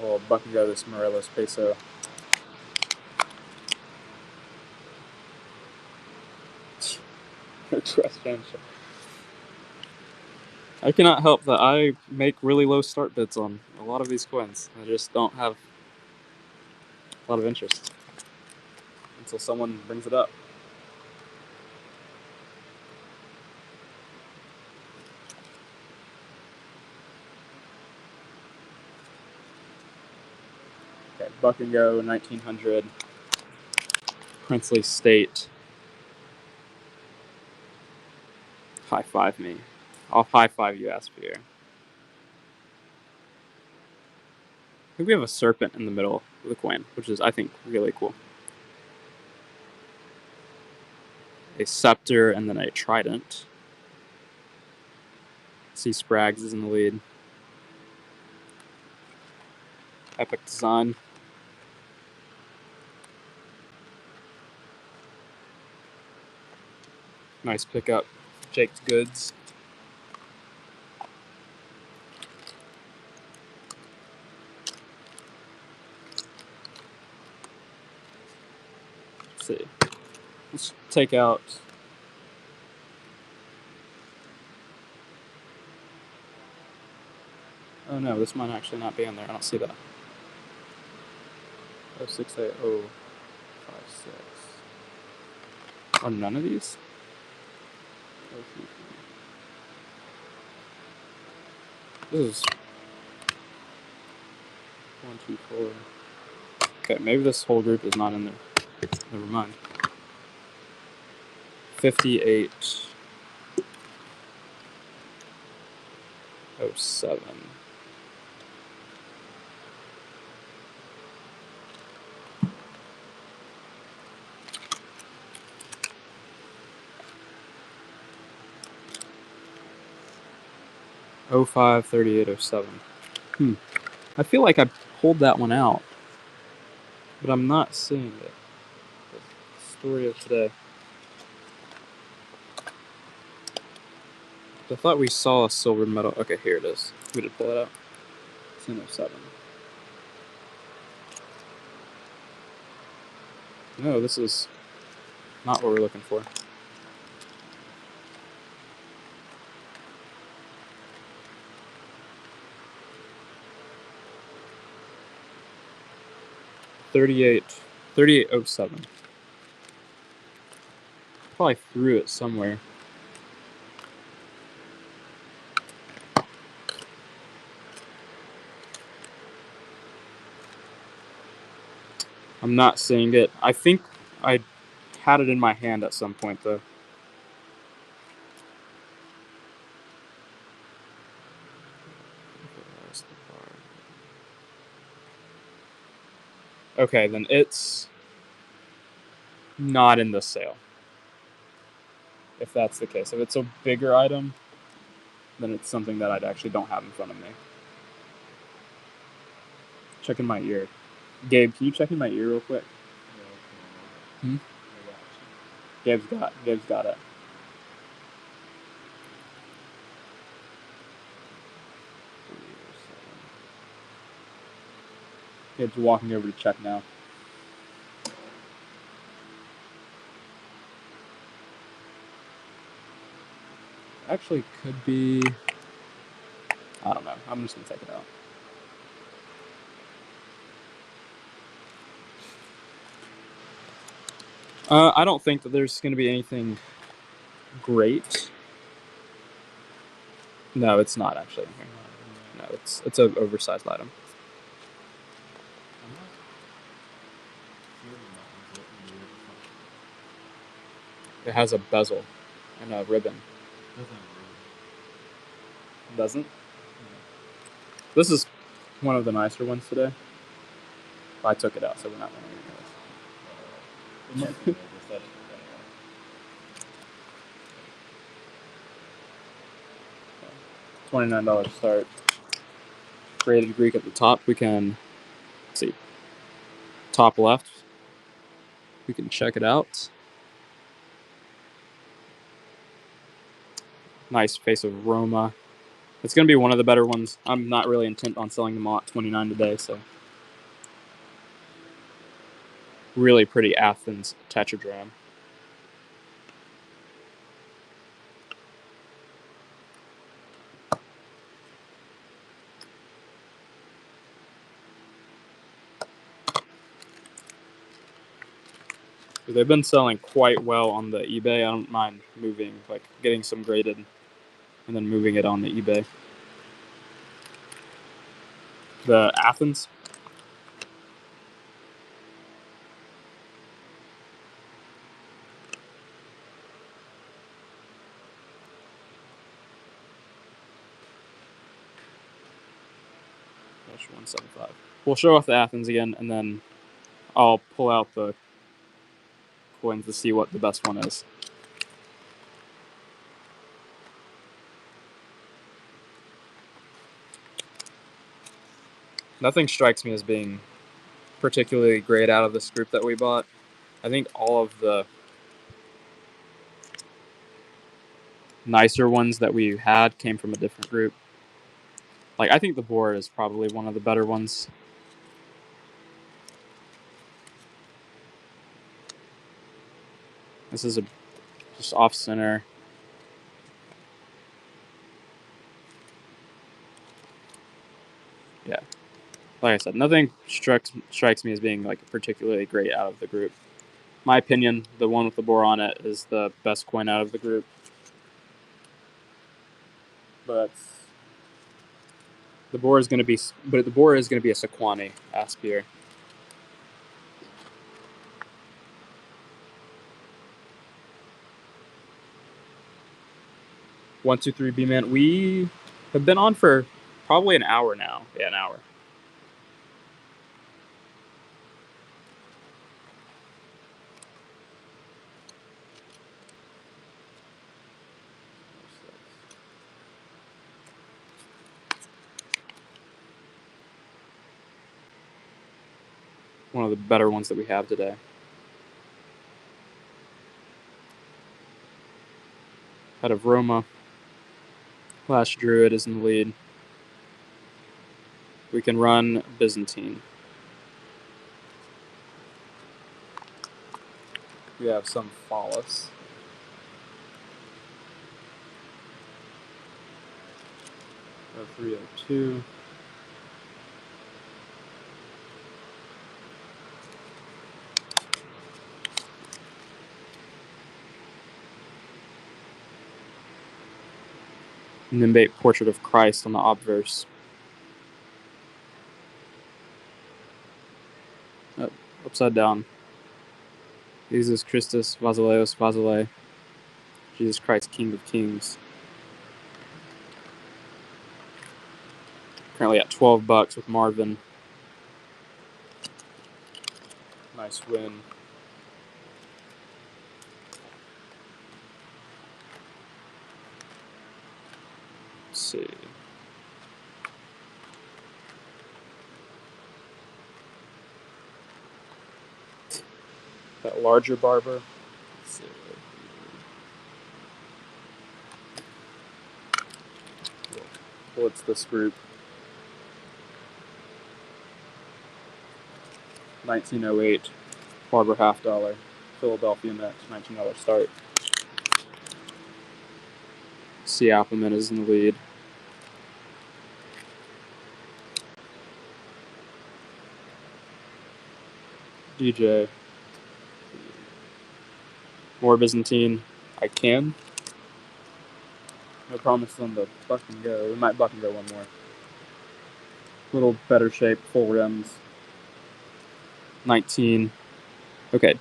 Oh, buck and go this Morelos Peso. I cannot help that I make really low start bids on a lot of these coins. I just don't have a lot of interest until someone brings it up. Okay, buck and go 1900. Princely State. High five me. I'll high five you, Aspire. I think we have a serpent in the middle of the coin, which is, I think, really cool. A scepter and then a trident. See, Sprags is in the lead. Epic design. Nice pickup. Jake's Goods. Let's see. Let's take out. Oh no, this might actually not be in there. I don't see that. 068056. Are none of these? This is 1, 2, 4. Okay, maybe this whole group is not in there. Never mind. 5807. Oh 05 3807. I feel like I pulled that one out, but I'm not seeing it. The story of today. I thought we saw a silver medal. Okay, here it is. We did pull it out. 1007. No, this is not what we're looking for. $38.07. Probably threw it somewhere. I'm not seeing it. I think I had it in my hand at some point, though. Okay, then it's not in this sale. If that's the case. If it's a bigger item, then it's something that I actually don't have in front of me. Checking my ear. Gabe, can you check in my ear real quick? Gabe's got it. Gabe's walking over to check now. Actually, could be. I don't know. I'm just gonna take it out. I don't think that there's gonna be anything great. No, it's not actually in here. No, it's an oversized item. It has a bezel and a ribbon. Doesn't? This is one of the nicer ones today. I took it out, so we're not going to use it. $29 start. Graded Greek at the top. We can see top left. We can check it out. Nice face of Roma. It's going to be one of the better ones. I'm not really intent on selling them all at $29 today, so. Really pretty Athens tetradrachm. They've been selling quite well on the eBay. I don't mind moving, like getting some graded and then moving it on the eBay. The Athens. That's 175. We'll show off the Athens again, and then I'll pull out the coins to see what the best one is. Nothing strikes me as being particularly great out of this group that we bought. I think all of the nicer ones that we had came from a different group. Like, I think the Boar is probably one of the better ones. This is just off center. Yeah. Like I said, nothing strikes me as being like particularly great out of the group. My opinion, the one with the Boar on it is the best coin out of the group. But the Boar is going to be a Sequani Aspire. One, two, three, B-Man. We have been on for probably an hour now. Yeah, an hour. One of the better ones that we have today. Out of Roma. Flash Druid is in the lead. We can run Byzantine. We have some Phallus. We have 302. Nimbate Portrait of Christ on the obverse. Upside down. Jesus Christus, Basileus, Basile. Jesus Christ, King of Kings. Currently at $12 with Marvin. Nice win. Let's see. That larger barber. Let's see. What's this group? 1908. Barber $50. Philadelphia Met. $19 start. C. Appleman is in the lead. DJ. More Byzantine. I can. No promise them to buck and go. We might buck and go one more. Little better shape, full rims. 19. Okay.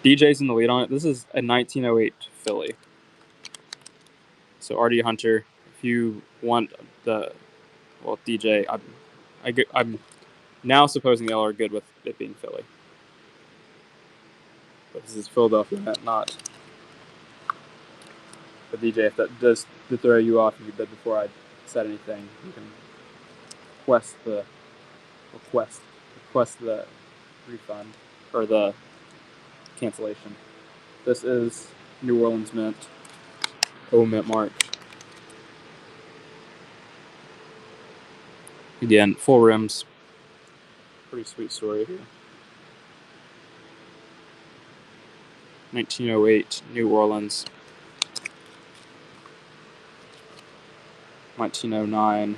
DJ's in the lead on it. This is a 1908 Philly. So RD Hunter, if you want the, well, DJ, I'm now supposing y'all are good with it being Philly. But this is Philadelphia, not. But DJ, if that does to throw you off, you bid before I said anything, you can request the refund or the cancellation. This is New Orleans Mint. Mint mark. Again, full rims. Pretty sweet story here. 1908 New Orleans. 1909.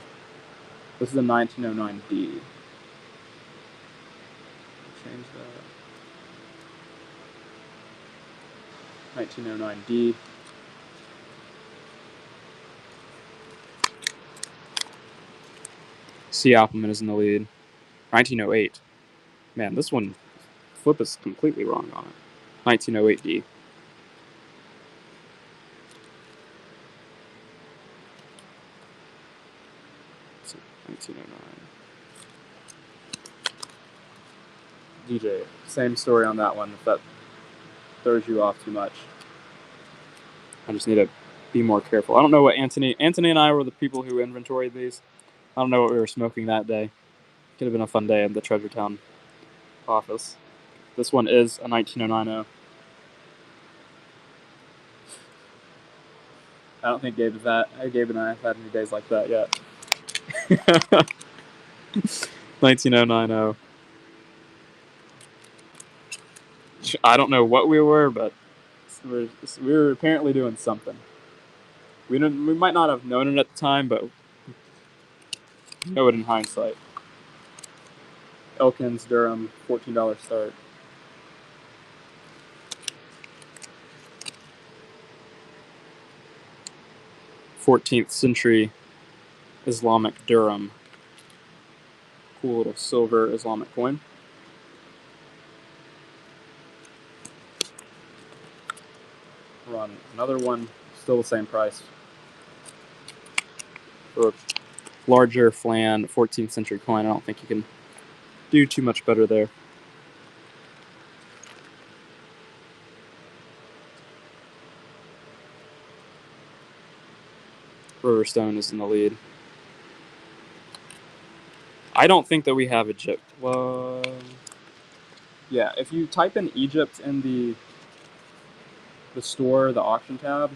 This is a 1909D. Change that. 1909D. C. Appleman is in the lead. 1908. Man, this one, flip is completely wrong on it. 1908D. So 1909. DJ, same story on that one. If that throws you off too much, I just need to be more careful. I don't know what Anthony and I were the people who inventoried these. I don't know what we were smoking that day. Could have been a fun day in the Treasure Town office. This one is a 1909. I don't think Gabe and I have had any days like that yet. 19090. I don't know what we were, but we were apparently doing something. We might not have known it at the time, but know it in hindsight. Elkins, Durham, $14 start. '14th century Islamic Durham. Cool little silver Islamic coin. Run another one, still the same price. For a larger flan 14th century coin, I don't think you can do too much better there. Riverstone is in the lead. I don't think that we have Egypt. Well, yeah, if you type in Egypt in the store, the auction tab,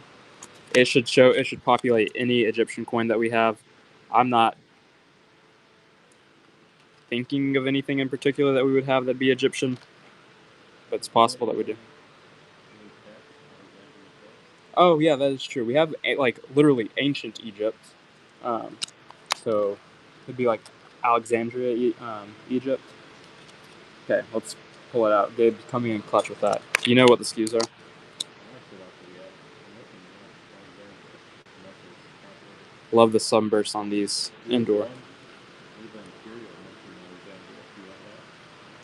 It should populate any Egyptian coin that we have. I'm not thinking of anything in particular that we would have that'd be Egyptian, but it's possible that we do. Oh yeah, that is true. We have like literally ancient Egypt, so it'd be like Alexandria, Egypt. Okay, let's pull it out. Gabe's coming in clutch with that. Do you know what the SKUs are? Love the sunburst on these indoor.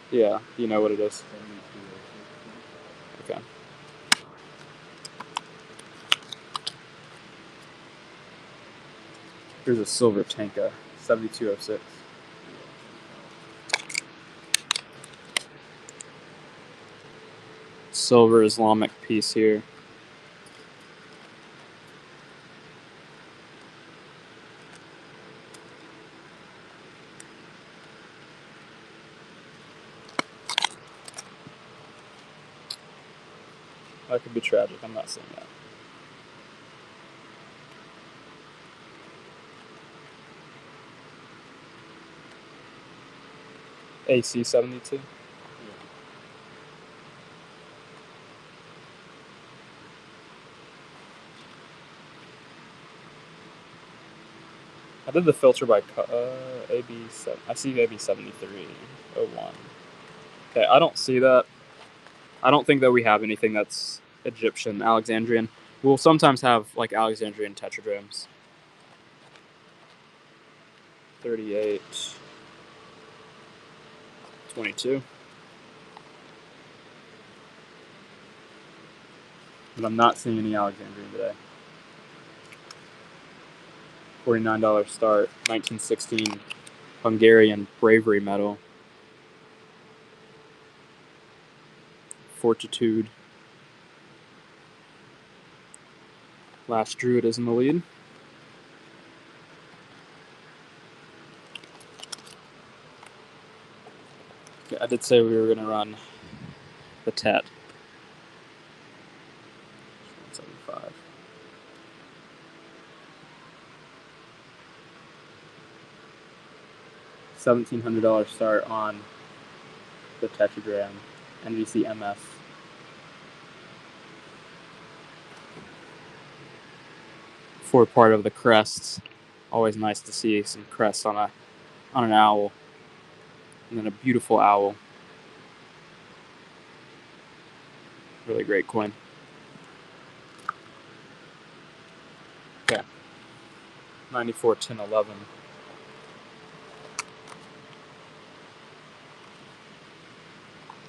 Yeah, do you know what it is? Okay. Here's a silver Tanka, 7206. Silver Islamic piece here. That could be tragic. I'm not saying that. AC 72. I did the filter by AB7. I see AB 7301. Okay, I don't see that. I don't think that we have anything that's Egyptian, Alexandrian. We'll sometimes have like Alexandrian tetradrams. 38. 22. But I'm not seeing any Alexandrian today. $49 start, 1916 Hungarian bravery medal. Fortitude. Last Druid is in the lead. Okay, I did say we were going to run the Tet. 175. $1,700 start on the tetragram NGC MF. For part of the crests, always nice to see some crests on an owl, and then a beautiful owl. Really great coin. Okay, 94, 10, 11.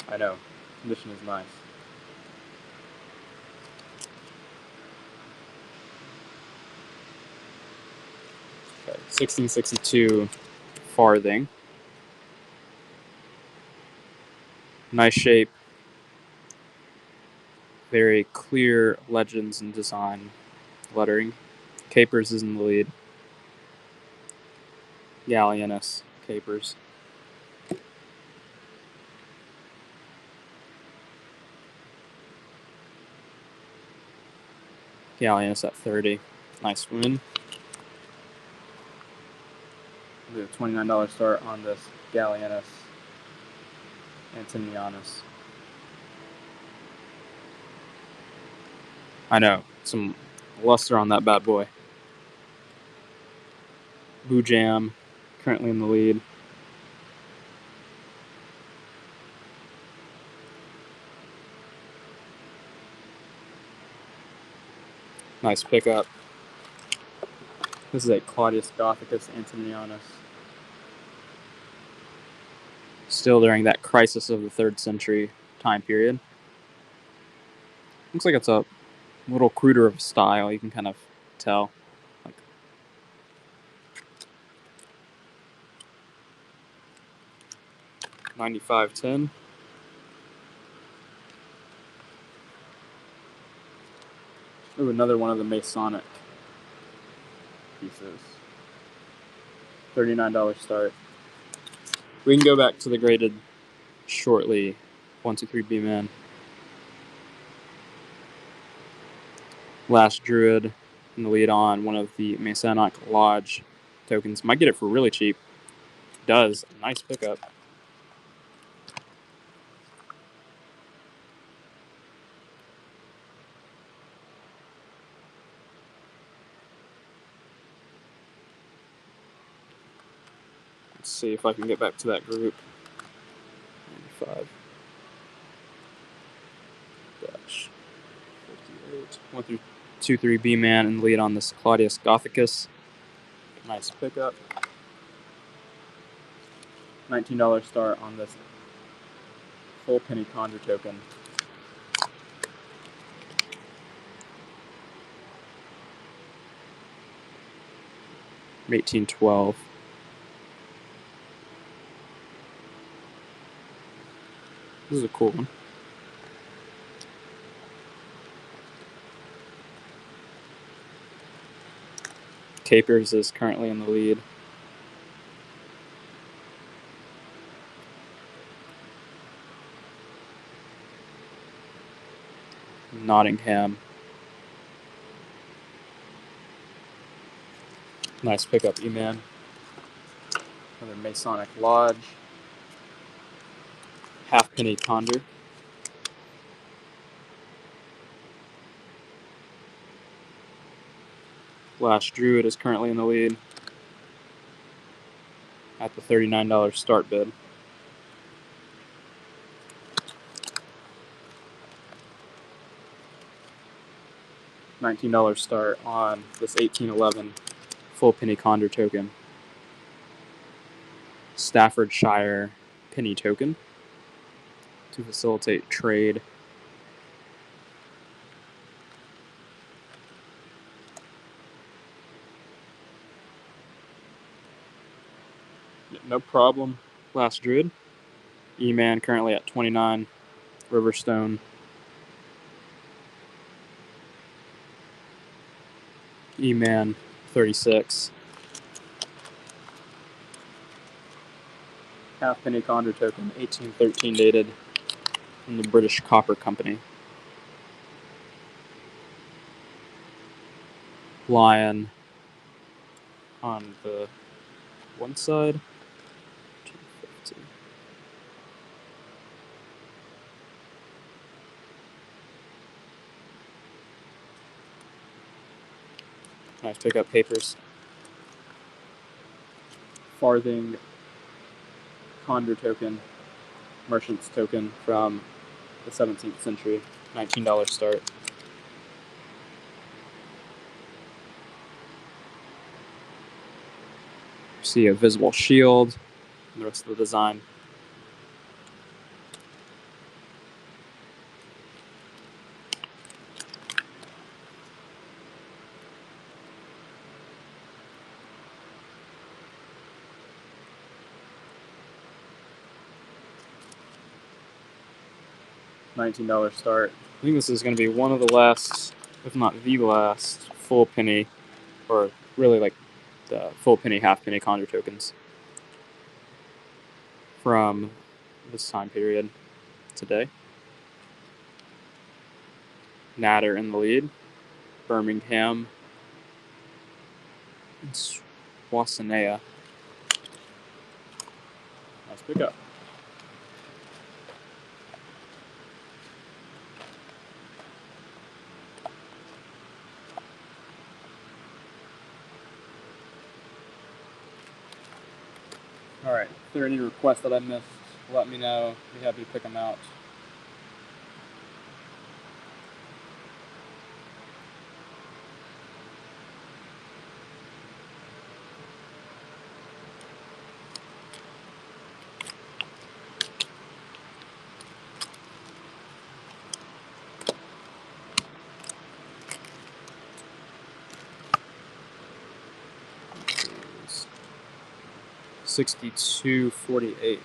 I know, condition is nice. Okay, 1662 farthing. Nice shape. Very clear legends and design lettering. Capers is in the lead. Gallienus Capers. Gallienus at 30. Nice win. The $29 start on this Gallienus Antonianus. I know, some luster on that bad boy. Boojam, currently in the lead. Nice pickup. This is a Claudius Gothicus Antonianus. Still during that crisis of the 3rd century time period. Looks like it's a little cruder of a style, you can kind of tell. Like, $95.10. Ooh, another one of the Masonic pieces. $39 start. We can go back to the graded shortly. 1, 2, 3 B-Man. Last Druid. in the lead on one of the Masonic Lodge tokens. Might get it for really cheap. Does. Nice pickup. Let's see if I can get back to that group. 95. Dash 58. 1 through 2, 3 B-Man in the lead on this Claudius Gothicus. Nice pickup. $19 start on this full penny Conjure token. From 1812. This is a cool one. Capers is currently in the lead. Nottingham. Nice pickup, E-Man. Another Masonic Lodge. Halfpenny Conjure. Flash Druid is currently in the lead at the $39 start bid. $19 start on this 1811 full penny Conjure token. Staffordshire penny token to facilitate trade. No problem. Last Druid. E-Man currently at 29. Riverstone. E-Man 36. Halfpenny Conjure token, 1813 dated from the British Copper Company. Lion on the one side. 250. Nice pickup papers. Farthing Conjure token, Merchant's token from the 17th century, $19 start. See a visible shield and the rest of the design. $19 start. I think this is going to be one of the last, if not the last, full penny, or really like the full penny, half penny Conjure tokens from this time period today. Natter in the lead. Birmingham. And Swassanea. Nice pickup. All right, if there are any requests that I missed, let me know. Be happy to pick them out. $62.48.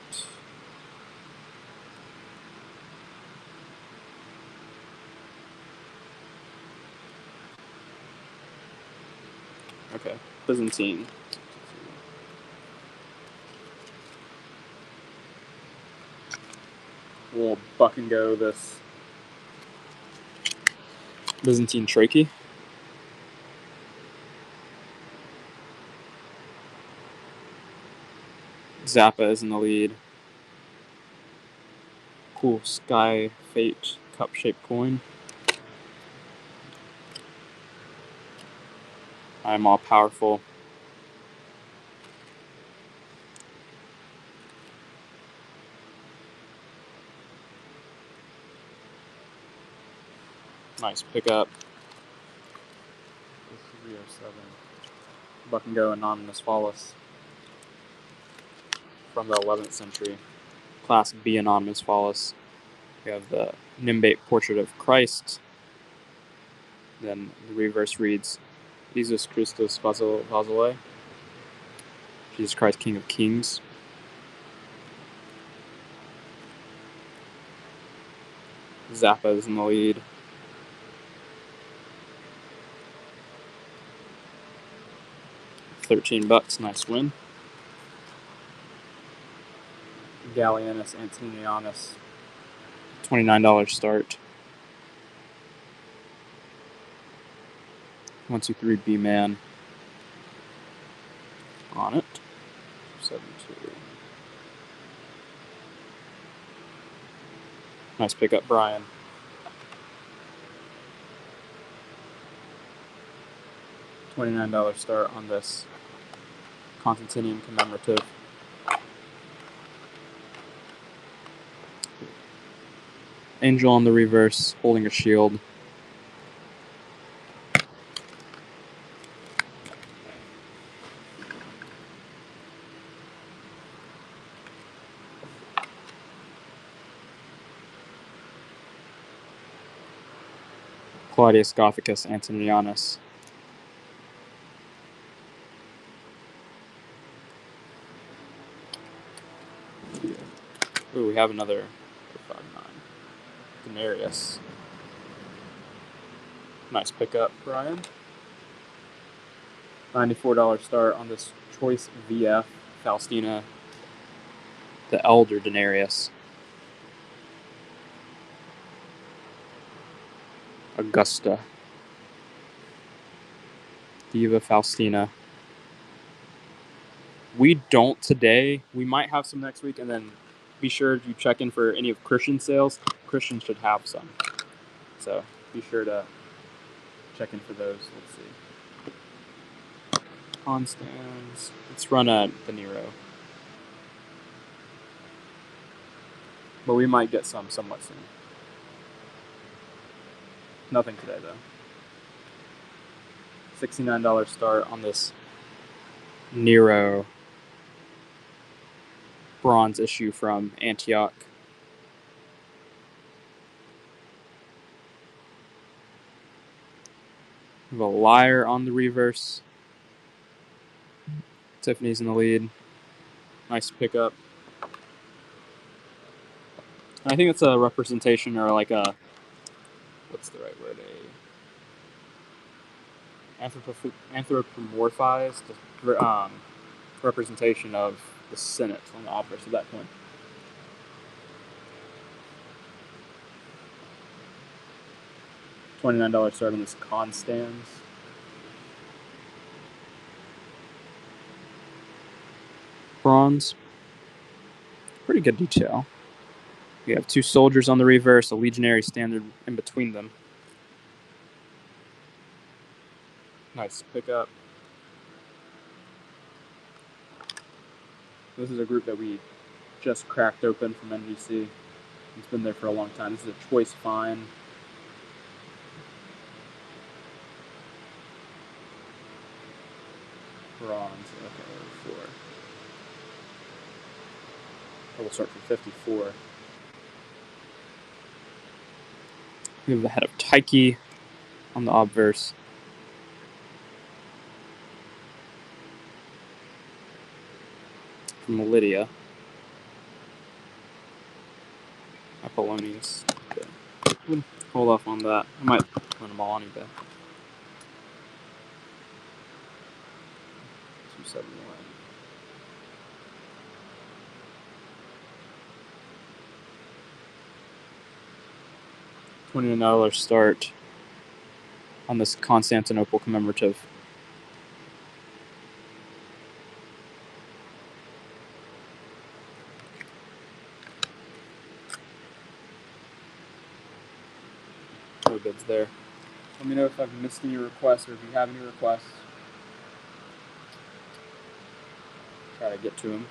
Okay, Byzantine. We'll buck and go this Byzantine Trachea. Zappa is in the lead. Cool Sky Fate cup-shaped coin. I'm all powerful. Nice pickup. 307. Buck and Go Anonymous Phallus from the 11th century. Class B Anonymous Phallus. We have the Nimbate Portrait of Christ. Then the reverse reads, Jesus Christus Vasile. Jesus Christ, King of Kings. Zappa is in the lead. $13, nice win. Gallienus Antonianus, $29 start. 123 B man on it. 72. Nice pickup, Brian. $29 start on this Constantinian commemorative. Angel on the reverse, holding a shield. Claudius Gothicus Antonianus. Ooh, we have another 59. Denarius. Nice pickup, Brian. $94 start on this Choice VF Faustina, the Elder Denarius. Augusta. Diva Faustina. We don't today. We might have some next week, and then be sure to check in for any of Christian sales. Christian should have some. So be sure to check in for those. Let's see. Constans. Let's run the Nero. But we might get some somewhat soon. Nothing today, though. $69 start on this Nero bronze issue from Antioch. We have a Liar on the reverse. Tiffany's in the lead. Nice pickup. And I think it's a representation, or like a, what's the right word? Anthropomorphized representation of the Senate on the obverse at that point. $29 start on this Constans. Bronze. Pretty good detail. We have two soldiers on the reverse, a legionary standard in between them. Nice pickup. This is a group that we just cracked open from NGC. It's been there for a long time. This is a Choice Fine. Bronze. Okay, 4. We'll start from 54. We have the head of Tyche on the obverse. From Lydia. Apollonius. Okay. Hold off on that. I might run them all on eBay. 271. $29 start on this Constantinople commemorative. no bids there. Let me know if I've missed any requests or if you have any requests. Try to get to them.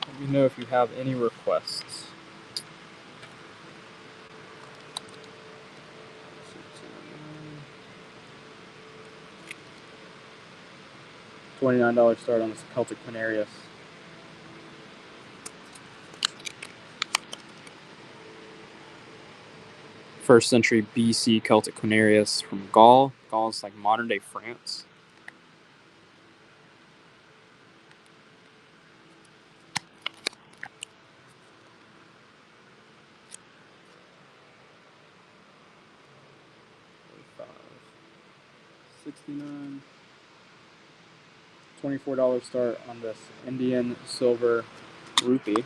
Let me know if you have any requests. $29 start on this Celtic Quinarius. First century BC Celtic Quinarius from Gaul. Gaul is like modern day France. $69. $24 start on this Indian silver rupee.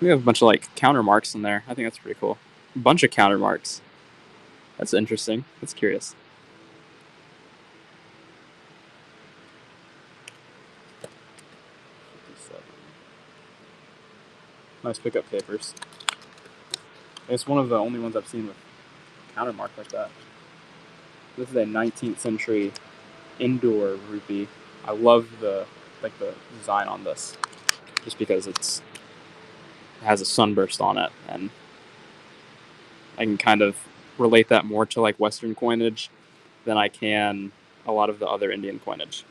We have a bunch of like counter marks in there. I think that's pretty cool. A bunch of counter marks. That's interesting. That's curious. Nice pickup papers. It's one of the only ones I've seen with counter mark like that. This is a 19th century indoor rupee. I love the design on this, just because it has a sunburst on it, and I can kind of relate that more to like Western coinage than I can a lot of the other Indian coinage.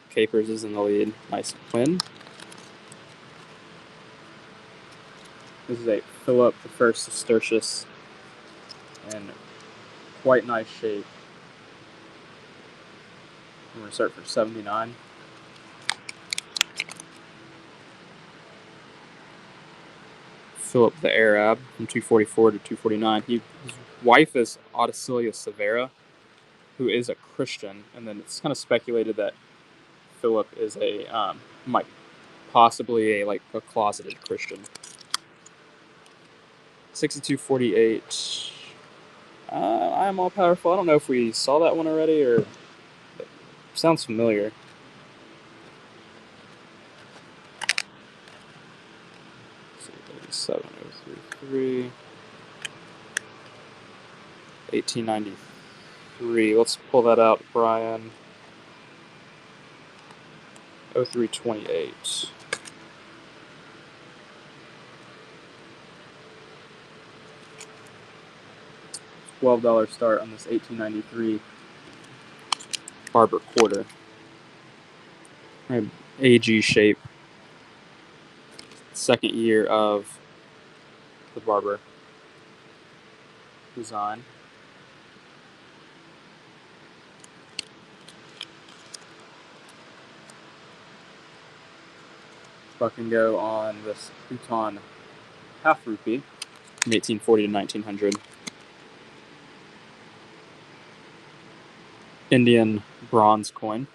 Capers is in the lead. Nice win. This is a Philip I Sestertius in quite nice shape. I'm going to start for 79. Philip the Arab from 244 to 249. His wife is Audicilia Severa, who is a Christian, and then it's kind of speculated that Philip is might possibly a closeted Christian. 6248. I am all powerful. I don't know if we saw that one already or it sounds familiar. Let's see, 7033. 1893. Let's pull that out, Brian. 0328. $12 start on this 1893 Barber quarter. AG shape. Second year of the Barber design. Buck and go on this Bhutan half rupee from 1840 to 1900. Indian bronze coin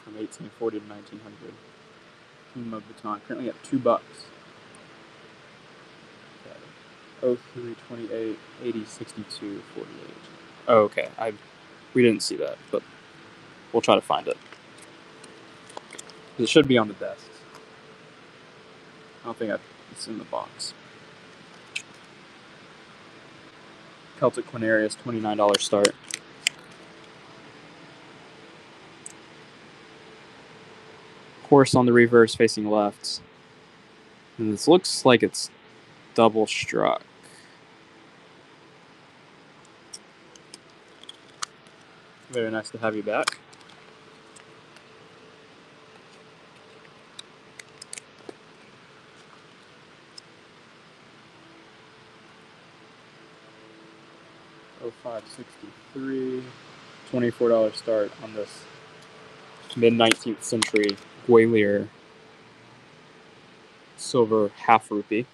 from 1840 to 1900. Kingdom of Bhutan, currently at $2. 0328 8062 48. Oh, okay. We didn't see that, but we'll try to find it. It should be on the desks. I don't think it's in the box. Celtic Quinarius, $29 start. Horse on the reverse facing left. And this looks like it's Double struck. Very nice to have you back. $05.63. $24 start on this mid-19th century Gwalior silver half rupee.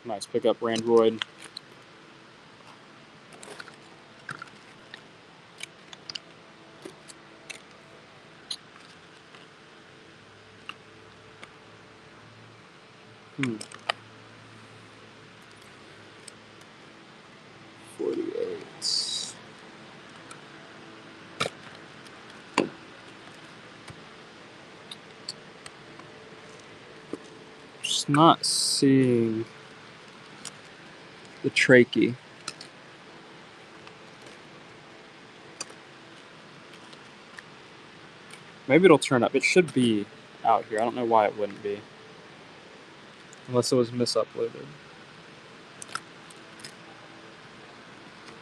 Nice pickup, Randroid. Hmm. 48. Just not seeing the trachea. Maybe it'll turn up. It should be out here. I don't know why it wouldn't be. Unless it was misuploaded.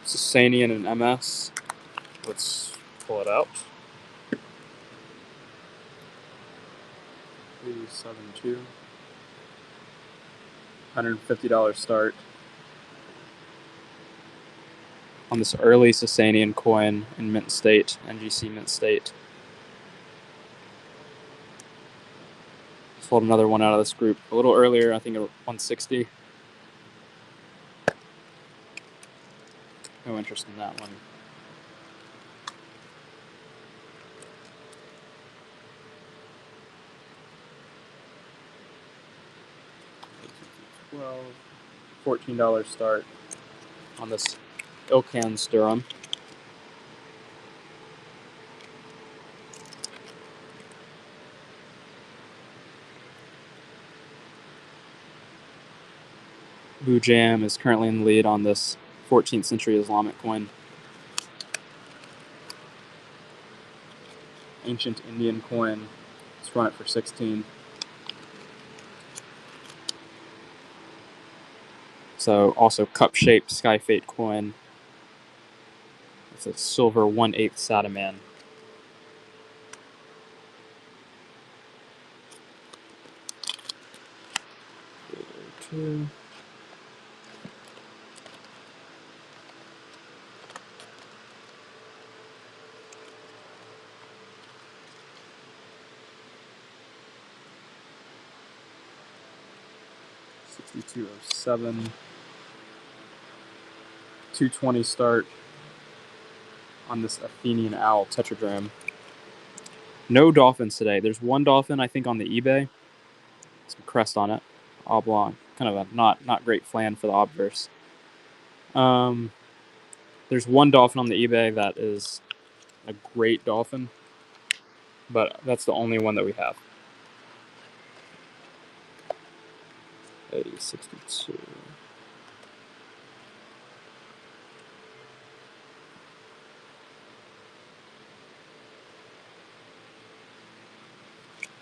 Sasanian and MS. Let's pull it out. 372. $150 start on this early Sasanian coin in mint state, NGC mint state. Pulled another one out of this group a little earlier, I think at 160. No interest in that one. $14 start on this Ilkhan's Durham. Bujam is currently in the lead on this 14th century Islamic coin. Ancient Indian coin. Let's run it for 16. So also cup-shaped Sky Fate coin. It's a silver 1/8 Sadaman. Two. $62.07. 220 start on this Athenian Owl tetragram. No dolphins today. There's one dolphin, I think, on the eBay. Some crest on it. Oblong. Kind of a not great flan for the obverse. There's one dolphin on the eBay that is a great dolphin, but that's the only one that we have. 80.62.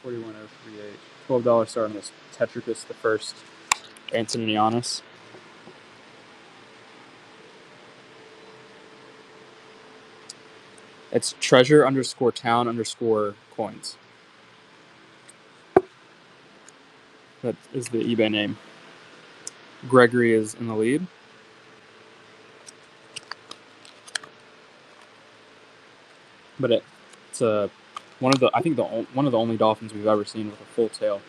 $41.038. $12 start on this Tetricus the First Antonianus. It's treasure_town_coins. That is the eBay name. Gregory is in the lead. But it's one of the only dolphins we've ever seen with a full tail.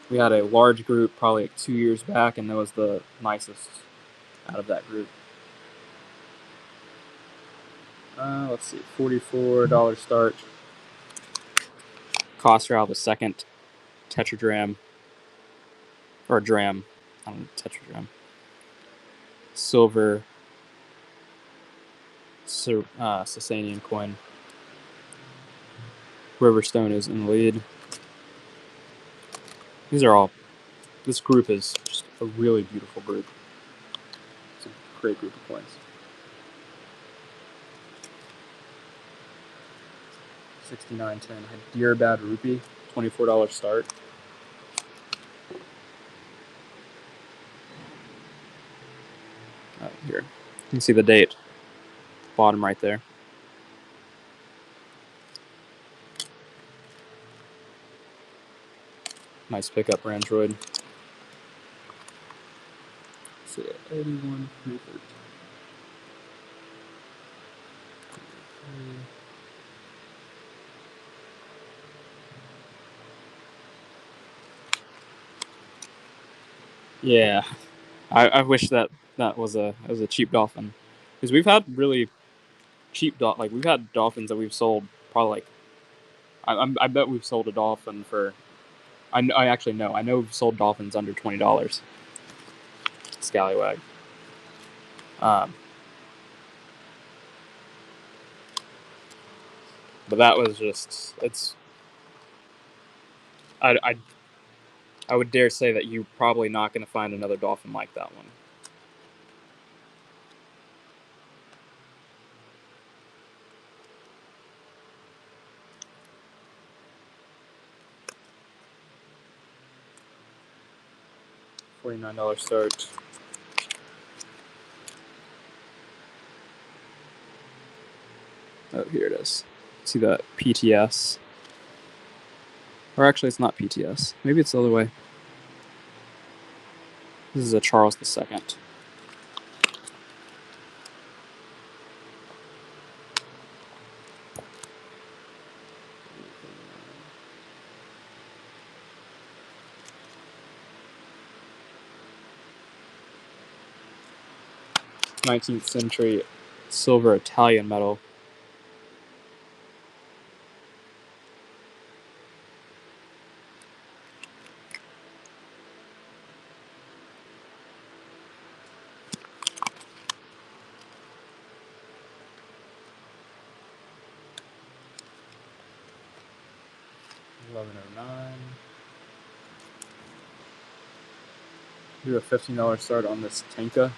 We had a large group probably like 2 years back, and that was the nicest out of that group. Let's see, $44 start. Khosrau the second tetragram, or dram, I don't know, tetragram. Silver Sasanian coin. Riverstone is in the lead. These are all This group is just a really beautiful group. It's a great group of coins. 69.10. Hyderabad Rupee, $24 start. Here, you can see the date, bottom right there. Nice pickup for Android. Let's see, 81, 313. Yeah, I wish that was a cheap dolphin, because we've had really cheap like we've had dolphins that we've sold probably like I bet we've sold a dolphin for I actually know we've sold dolphins under $20. Scallywag. But that was just I would dare say that you're probably not going to find another dolphin like that one. $49 start. Oh, here it is. See that PTS? Or actually, it's not PTS. Maybe it's the other way. This is a Charles II. '19th century silver Italian medal. $11.09. Do a $15 start on this Tenka.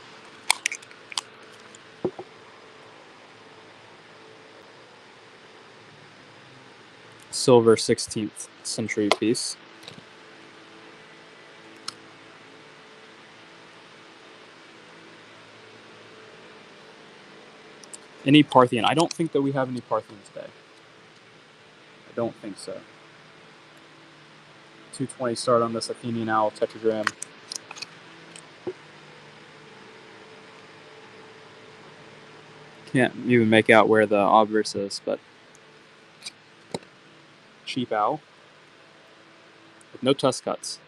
Silver 16th century piece. Any Parthian? I don't think that we have any Parthian today. I don't think so. 220 start on this Athenian Owl tetragram. Can't even make out where the obverse is, but cheap owl with no tusk cuts.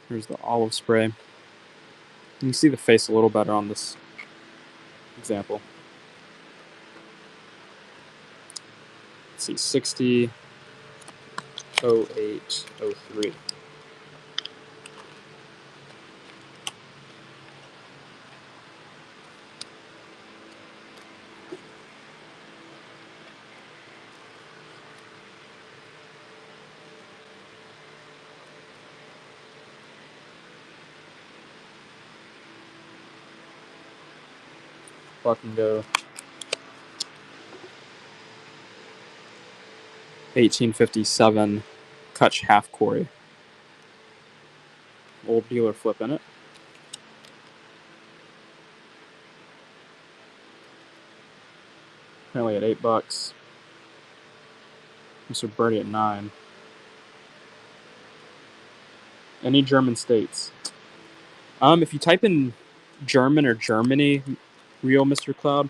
Here's the olive spray. You can see the face a little better on this example. Let's see, 60, 08, 03. Fucking go. 1857 Kutch half quarry. Old dealer flip in it. Apparently at $8. Mr. Birdie at 9. Any German states? If you type in German or Germany, real Mr. Cloud,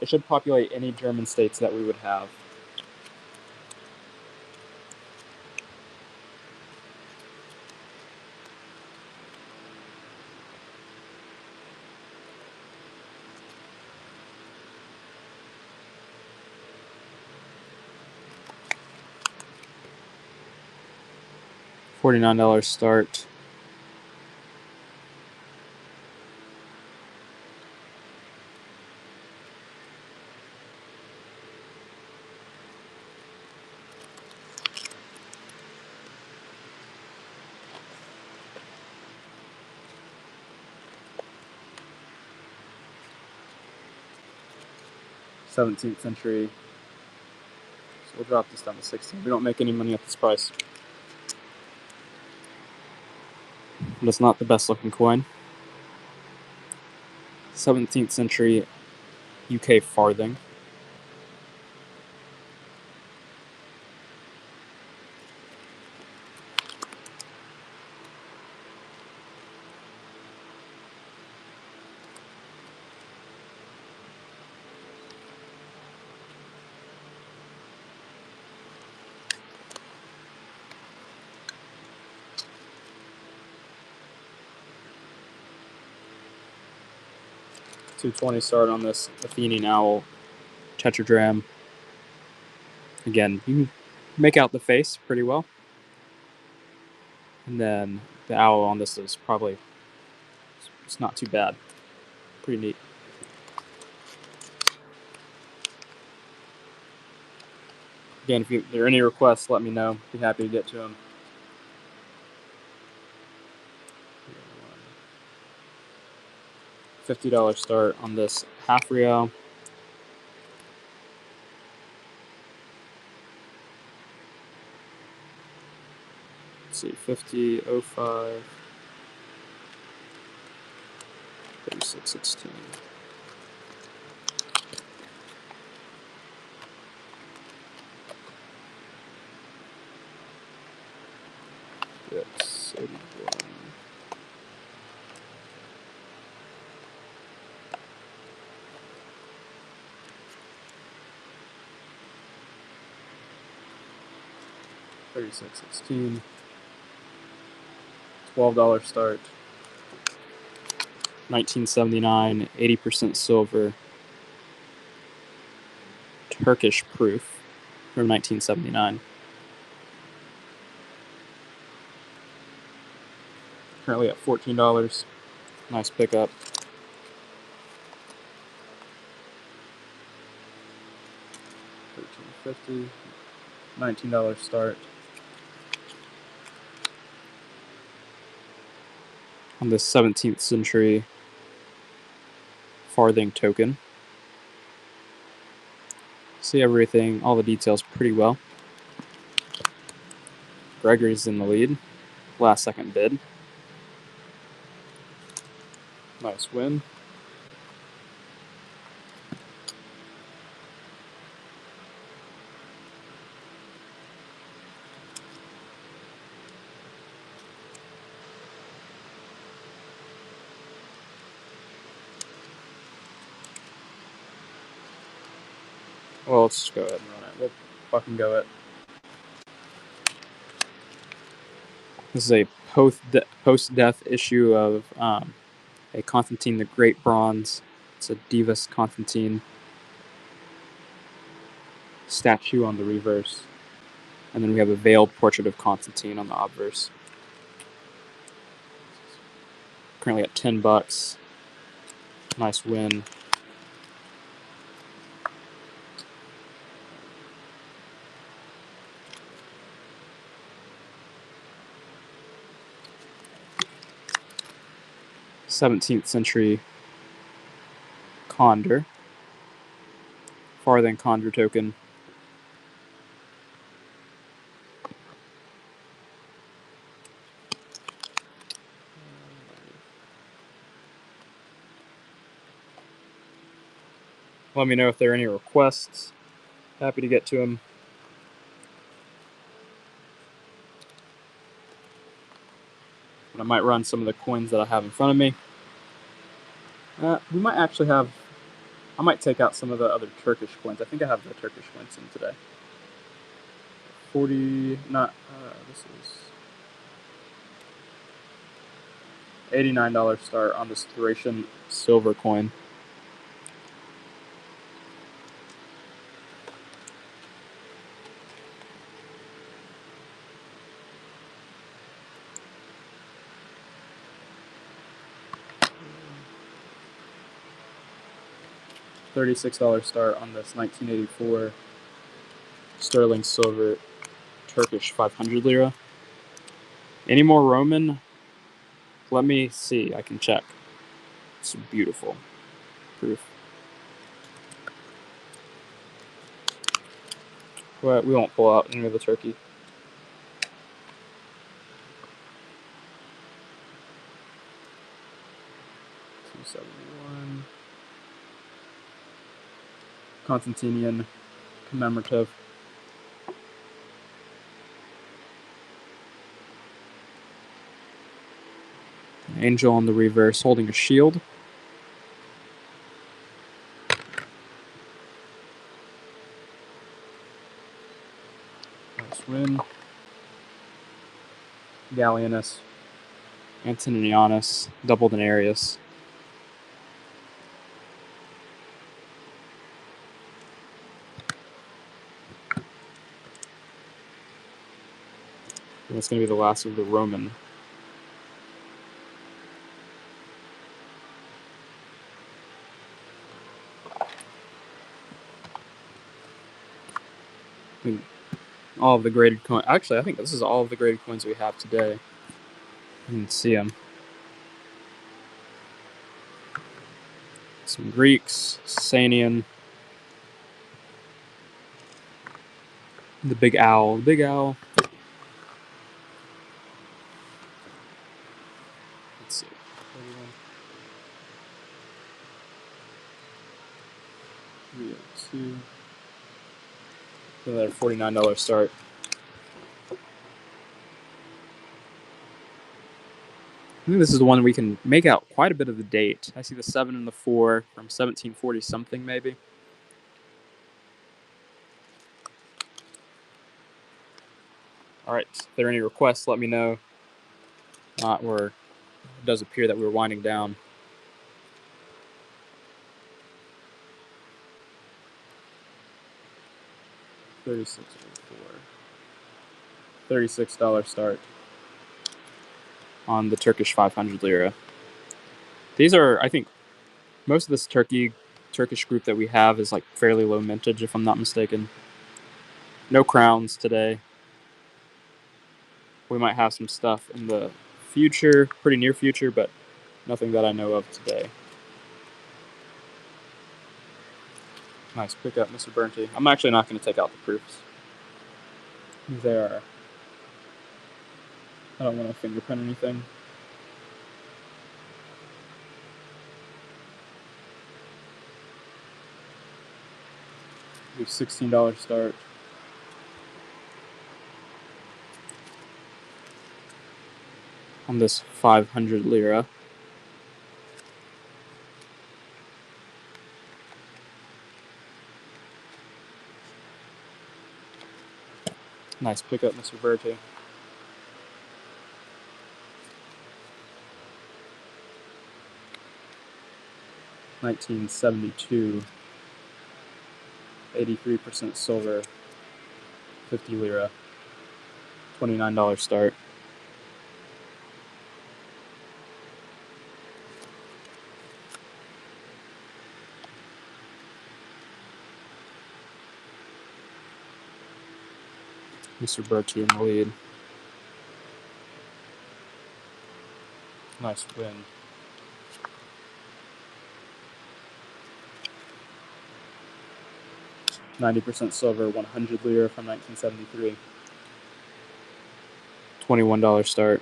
it should populate any German states that we would have. $49 start. '17th century. So we'll drop this down to 16. We don't make any money at this price. But it's not the best looking coin. 17th century UK farthing. $2.20 start on this Athenian Owl tetradrachm. Again, you can make out the face pretty well. And then the owl on this is probably, it's not too bad. Pretty neat. Again, if there are any requests, let me know. Be happy to get to them. $50 start on this half real. Let's see, 50, 05, 36.16. Yes, 81. $36.16. $12 start. 1979, 80% silver. Turkish proof from 1979. Currently at $14. Nice pickup. $13.50. $19 start. On this 17th century farthing token. See everything, all the details pretty well. Gregory's in the lead. Last second bid. Nice win. Well, let's just go ahead and run it. We'll fucking go it. This is a post-death issue of a Constantine the Great bronze. It's a Divus Constantine statue on the reverse. And then we have a veiled portrait of Constantine on the obverse. Currently at $10. Nice win. '17th century Condor. Farthing Condor token. Let me know if there are any requests. Happy to get to them. But I might run some of the coins that I have in front of me. We might actually have... I might take out some of the other Turkish coins. I think I have the Turkish coins in today. 40... Not... this is... $89 start on this Thracian silver coin. $36 start on this 1984 sterling silver Turkish 500 lira. Any more Roman? Let me see. I can check. It's beautiful proof. But we won't pull out any of the turkey. $271. Constantinian commemorative. An angel on the reverse holding a shield. Nice win. Gallienus. Antoninianus. Double denarius. And that's going to be the last of the Roman. All of the graded coins. Actually, I think this is all of the graded coins we have today. You can see them. Some Greeks, Sasanian, the big owl. The big owl. Let's see. 302. Another $49 start. I think this is the one we can make out quite a bit of the date. I see the 7 and the 4 from 1740 something maybe. All right, if there are any requests, let me know. Not where it does appear that we're winding down. $36 start on the Turkish 500 lira. These are, I think, most of this Turkish group that we have is like fairly low mintage, if I'm not mistaken. No crowns today. We might have some stuff in the future, pretty near future, but nothing that I know of today. Nice pickup, Mr. Burnty. I'm actually not going to take out the proofs. There. I don't want to fingerprint anything. $16 start. On this 500 lira. Nice pickup, Mr. Burnty. $1972. 83% silver. 50 lira. $29 start. Mr. Burnty in the lead. Nice win. $90 silver, 100 lira from 1973. $21 start.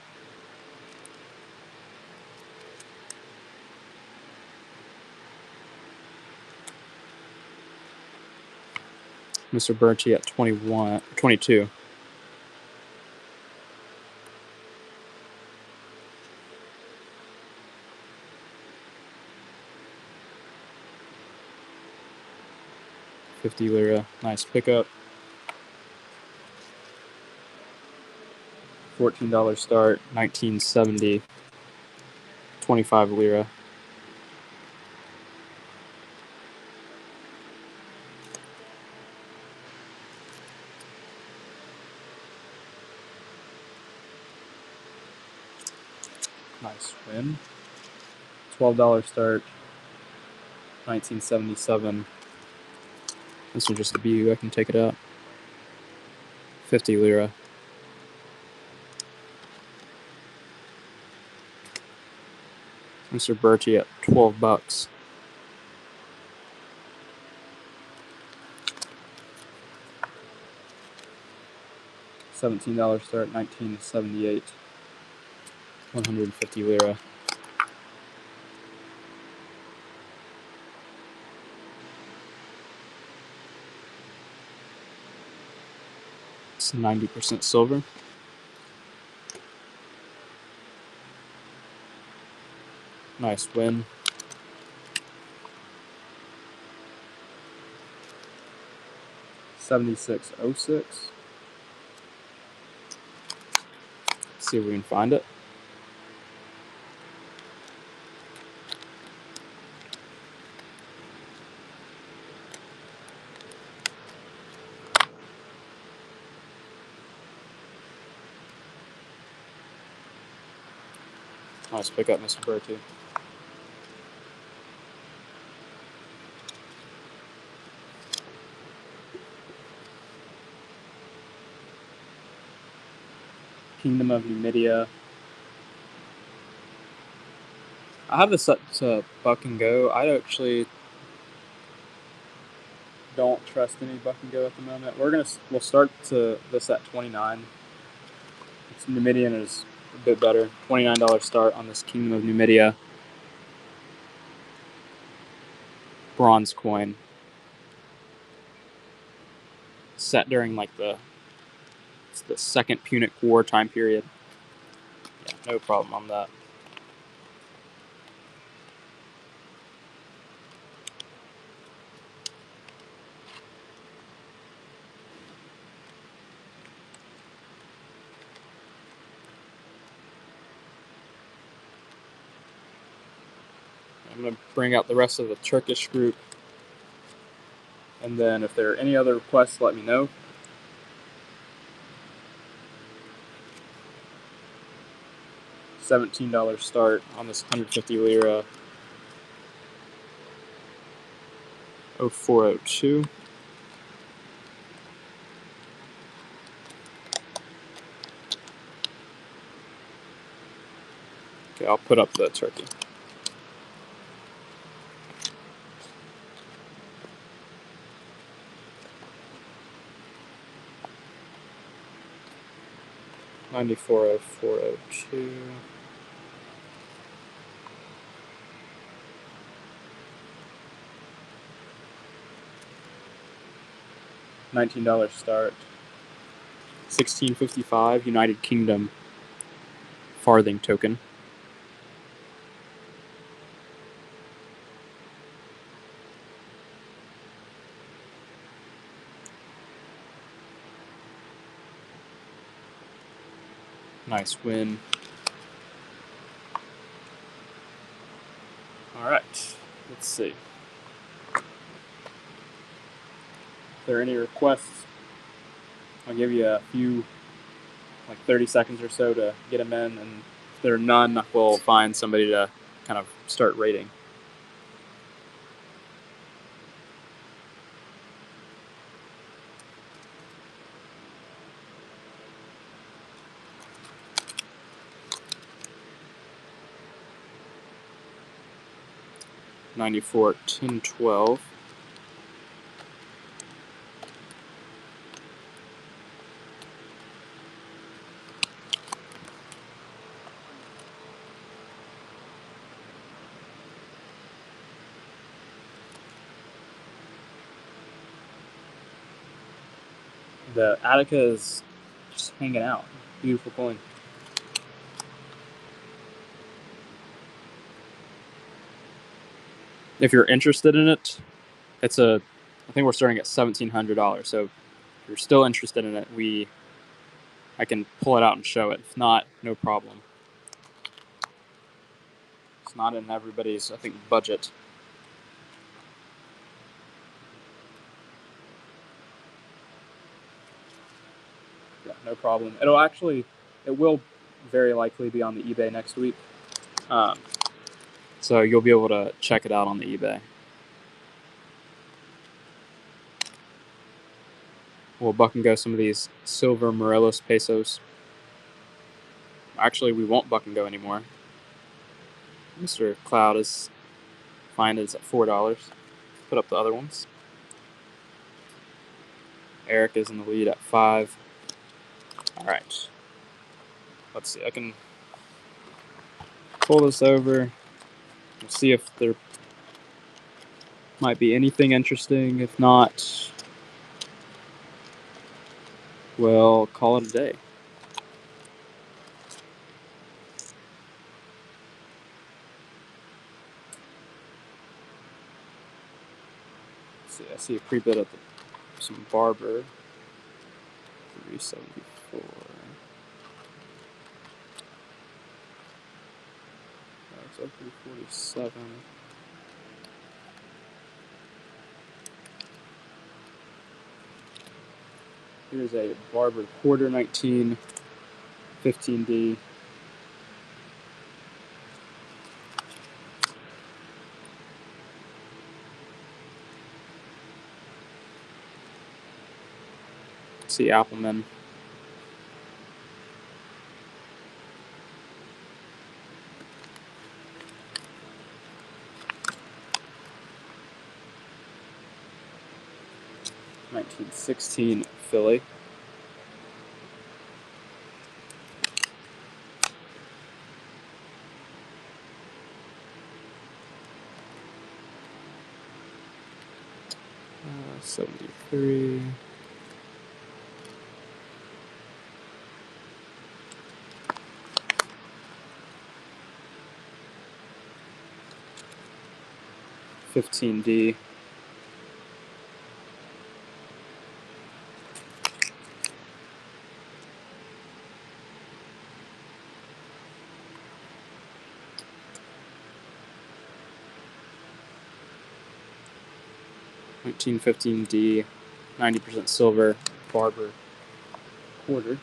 Mr. Burnty at 22. $50 lira. Nice pickup. $14 start. 1970. 25 lira. Nice win. $12 start. 1977. This one's just a BU. I can take it out. 50 lira. Mr. Bertie at $12. $17 start, 1978. 150 lira. It's 90% silver. Nice win. $76.06. See if we can find it. Nice pick up, Mr. Bertie. Kingdom of Numidia. I have this set to Buck and Go. I actually don't trust any Buck and Go at the moment. We'll start to this at 29. Numidian is a bit better. $29 start on this Kingdom of Numidia bronze coin. Set during like the Second Punic War time period. Yeah, no problem on that. I'm going to bring out the rest of the Turkish group. And then if there are any other requests, let me know. $17 start on this 150 lira 0402. Okay, I'll put up the turkey. $94.0402. $19 start. 1655 United Kingdom farthing token. Nice win. All right, let's see. If there are any requests, I'll give you a few, like 30 seconds or so to get them in, and if there are none, we'll find somebody to kind of start rating. $94, $10.12. The Attica is just hanging out. Beautiful coin. If you're interested in it, I think we're starting at $1,700. So if you're still interested in it, I can pull it out and show it. If not, no problem. It's not in everybody's, I think, budget. Yeah, no problem. It will very likely be on the eBay next week. So you'll be able to check it out on the eBay. We'll buck and go some of these silver Morelos pesos. Actually, we won't buck and go anymore. Mr. Cloud is fine. It's at $4. Put up the other ones. Eric is in the lead at 5. All right. Let's see. I can pull this over. We'll see if there might be anything interesting. If not, we'll call it a day. Let's see. I see a pre-bid at some Barber. 374. That's up 347. Here's a Barber quarter 19 15D. Let's see Appleman. $19.16 Philly. $73. $15D. $19.15D. 90% silver. Barber quarter.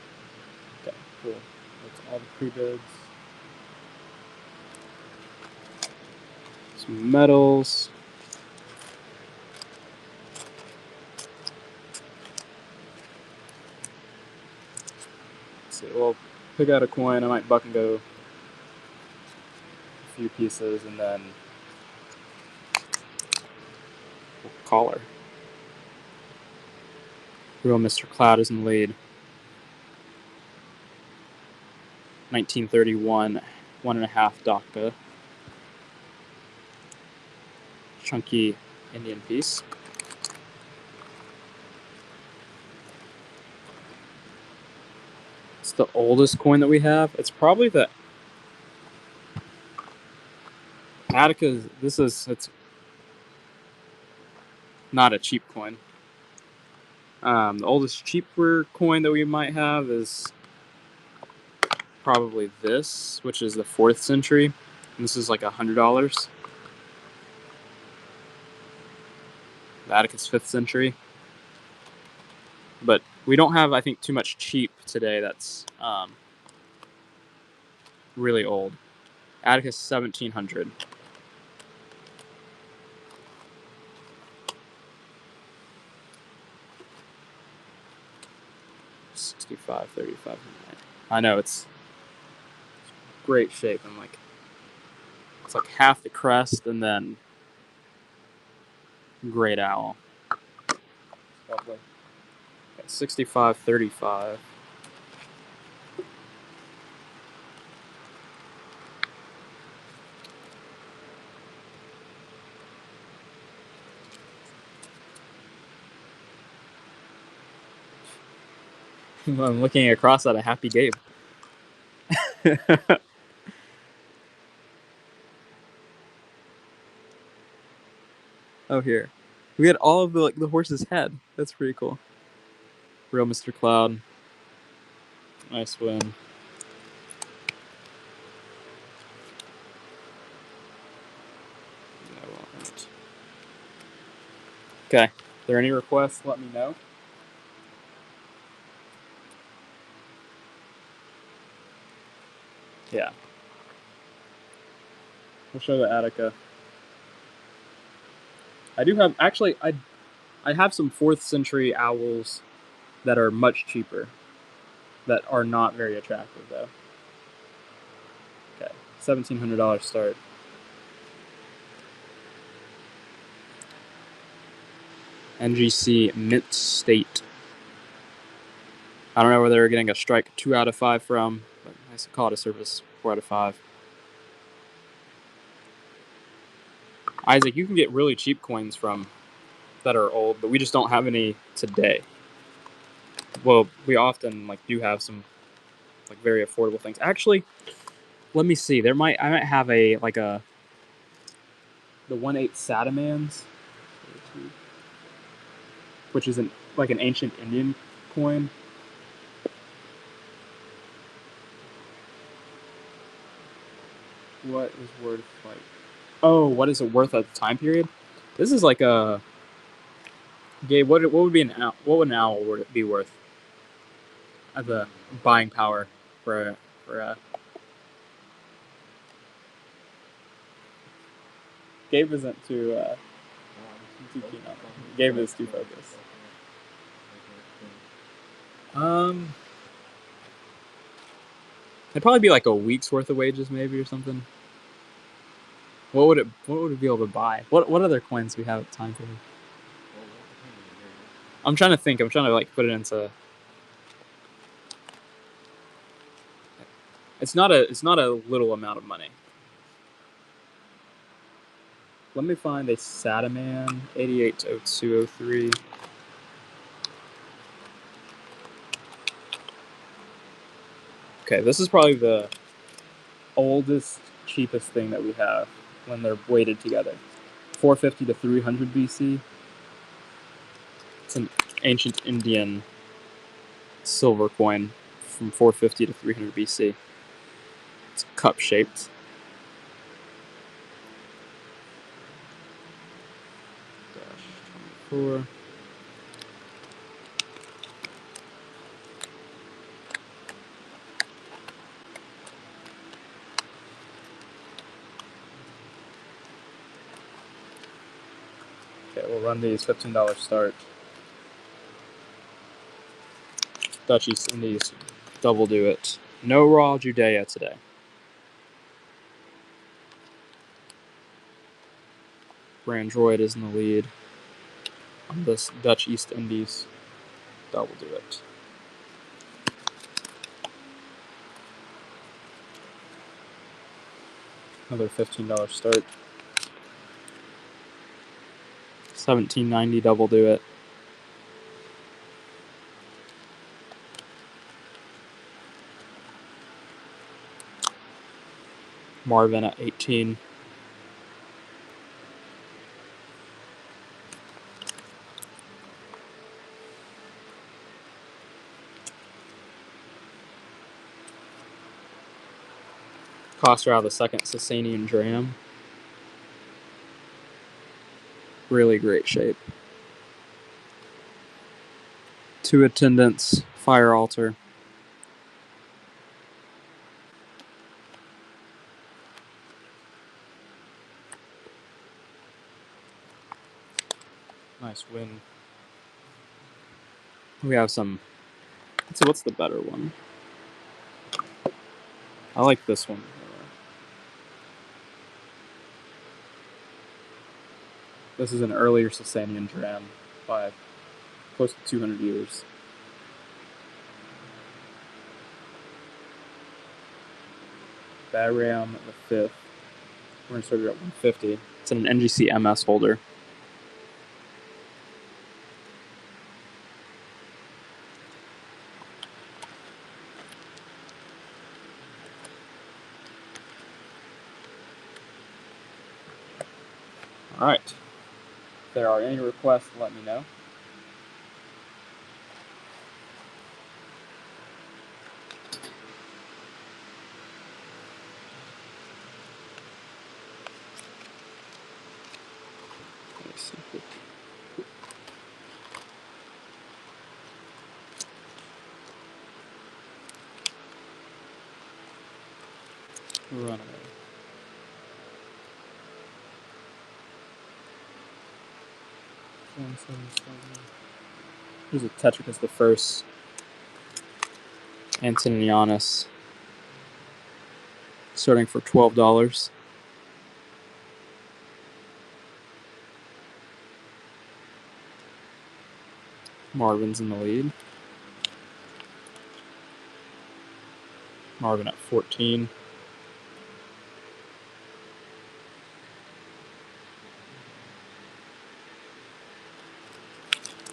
Okay, cool. That's all the pre-bids. Some metals. Let's see, we'll pick out a coin. I might buck and go a few pieces and then we'll call her. Real Mr. Cloud is in the lead. 1931, 1.5 DACA. Chunky Indian piece. It's the oldest coin that we have. It's probably the Attica. It's not a cheap coin. The oldest cheaper coin that we might have is probably this, which is the 4th century. And this is like $100. The Atticus 5th century. But we don't have, I think, too much cheap today that's really old. Atticus 1700. $65, $35. I know it's great shape. I'm like, it's like half the crest and then great owl. Lovely. Okay, 65.35. I'm looking across at a happy Gabe. Oh, here. We had all of the horse's head. That's pretty cool. Real Mr. Cloud. Nice win. Okay. If there are any requests, let me know. Yeah. We'll show the Attica. I do have, actually, I have some 4th century owls that are much cheaper, that are not very attractive though. Okay, $1,700 start. NGC Mint State. I don't know where they're getting a strike 2 out of 5 from, but nice call to service 4 out of 5. Isaac, you can get really cheap coins from that are old, but we just don't have any today. Well, we often do have some very affordable things. Actually, let me see. I might have the 1/8 Satamans, which is an ancient Indian coin. What is worth what is it worth at the time period? This is like a Gabe. What would be an owl? What would an owl be worth as a buying power for a Gabe isn't too keen on it. Gabe is too focused. It'd probably be like a week's worth of wages, maybe, or something. What would it be able to buy? What other coins do we have at the time period? I'm trying to think. I'm trying to put it into. It's not a little amount of money. Let me find a Sataman 880203. Okay, this is probably the oldest, cheapest thing that we have when they're weighted together. 450 to 300 BC. It's an ancient Indian silver coin from 450 to 300 BC. It's cup shaped. -24. Okay, we'll run these $15 start. Dutch East Indies, double do it. No raw Judea today. Brandroid is in the lead on this Dutch East Indies, double do it. Another $15 start. 1790, double do it. Marvin at 18. Cost out of the second Sasanian dram. Really great shape. 2 attendants, fire altar. Nice win. We have some. Let's see, what's the better one? I like this one. This is an earlier Sasanian dram by close to 200 years. Bahram the 5th. We're going to start it at 150. It's an NGC MS holder. All right. If there are any requests, let me know. Runaway. Here's a Tetricus the First. Antonianus. Starting for $12. Marvin's in the lead. Marvin at 14.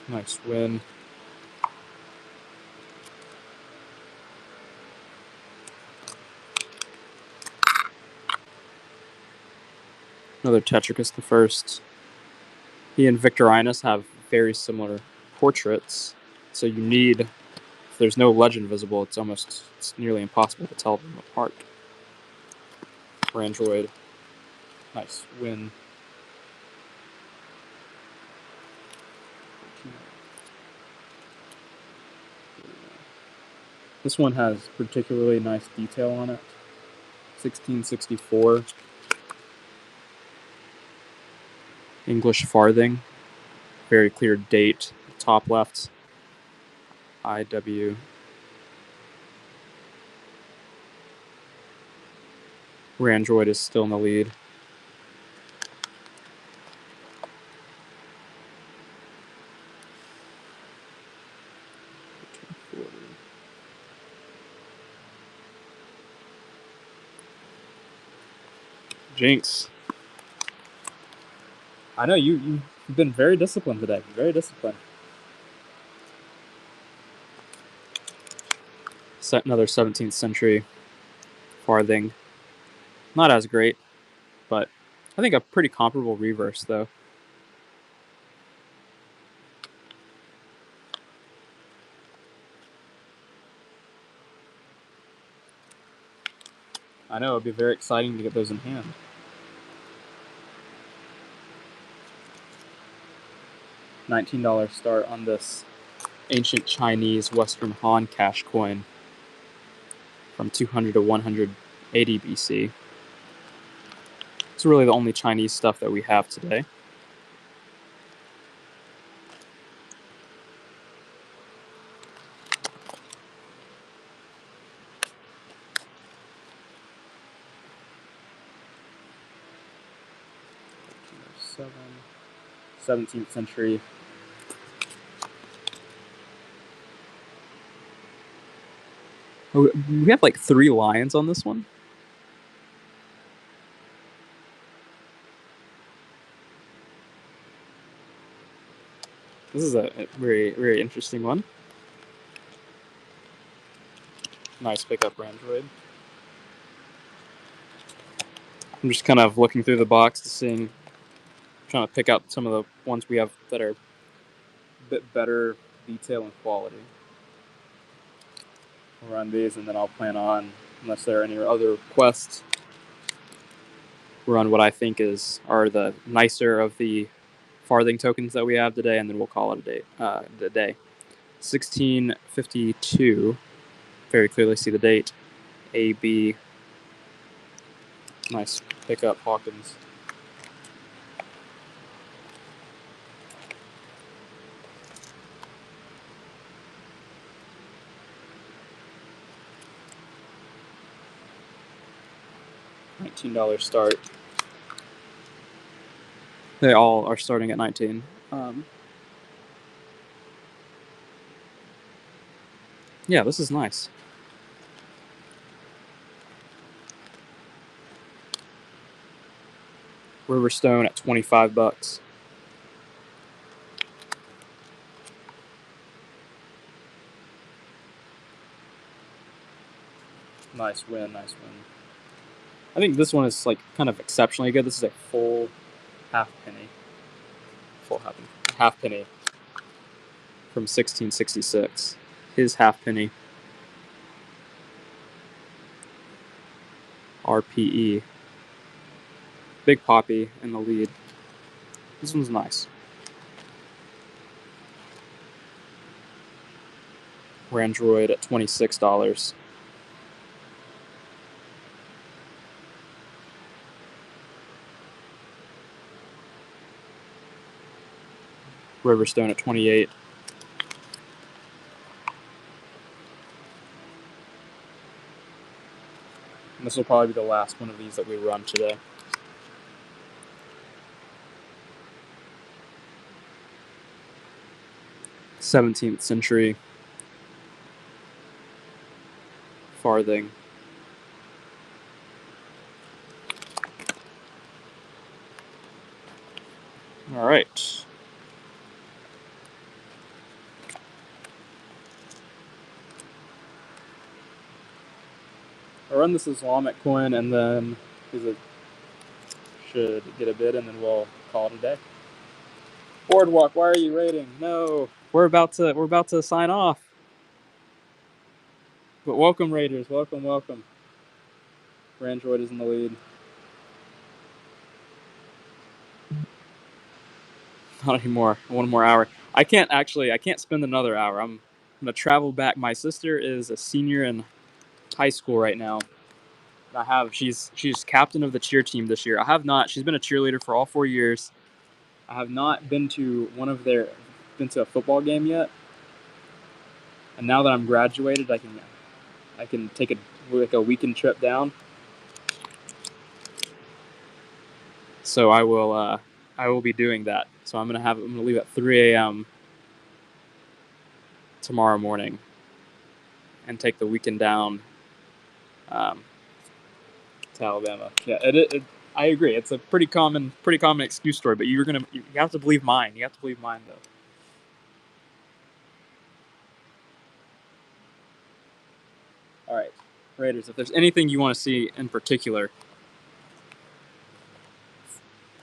Nice win. Another Tetricus the First. He and Victorinus have very similar portraits, so you need, if there's no legend visible, it's nearly impossible to tell them apart. Randroid. Nice win. This one has particularly nice detail on it. 1664. English farthing. Very clear date. Top left. IW. Randroid is still in the lead. Jinx. I know you've been very disciplined today. Very disciplined. Set another 17th century farthing. Not as great, but I think a pretty comparable reverse though. I know it'd be very exciting to get those in hand. $19 start on this ancient Chinese Western Han cash coin from 200 to 180 BC. It's really the only Chinese stuff that we have today. Seven, 17th century. Oh, we have like 3 lions on this one. This is a very, very interesting one. Nice pickup, Randroid. I'm just kind of looking through the box to trying to pick out some of the ones we have that are a bit better detail and quality. We'll run these, and then I'll plan on, unless there are any other requests, run what I think are the nicer of the farthing tokens that we have today, and then we'll call it a day. 1652. Very clearly see the date. AB. Nice pickup, Hawkins. $19 start. They all are starting at 19. Yeah, this is nice. Riverstone at $25. Nice win, nice win. I think this one is like kind of exceptionally good. This is a full half penny. Half penny from 1666. His half penny. RPE. Big Poppy in the lead. This one's nice. Randroid at $26. Riverstone at 28. This will probably be the last one of these that we run today. '17th century farthing. All right. I'll run this Islamic coin, and then it should get a bid, and then we'll call it a day. Boardwalk, why are you raiding? No, we're about to sign off. But welcome, Raiders. Welcome. Randroid is in the lead. Not anymore. One more hour. I can't spend another hour. I'm gonna travel back. My sister is a senior in high school right now. She's captain of the cheer team this year. I have not. She's been a cheerleader for all 4 years. I have not been to a football game yet. And now that I'm graduated, I can take a weekend trip down. So I will be doing that. So I'm gonna leave at 3 a.m. tomorrow morning, and take the weekend down to Alabama. Yeah, I agree. It's a pretty common excuse story, but you have to believe mine. You have to believe mine though. All right, Raiders. If there's anything you want to see in particular,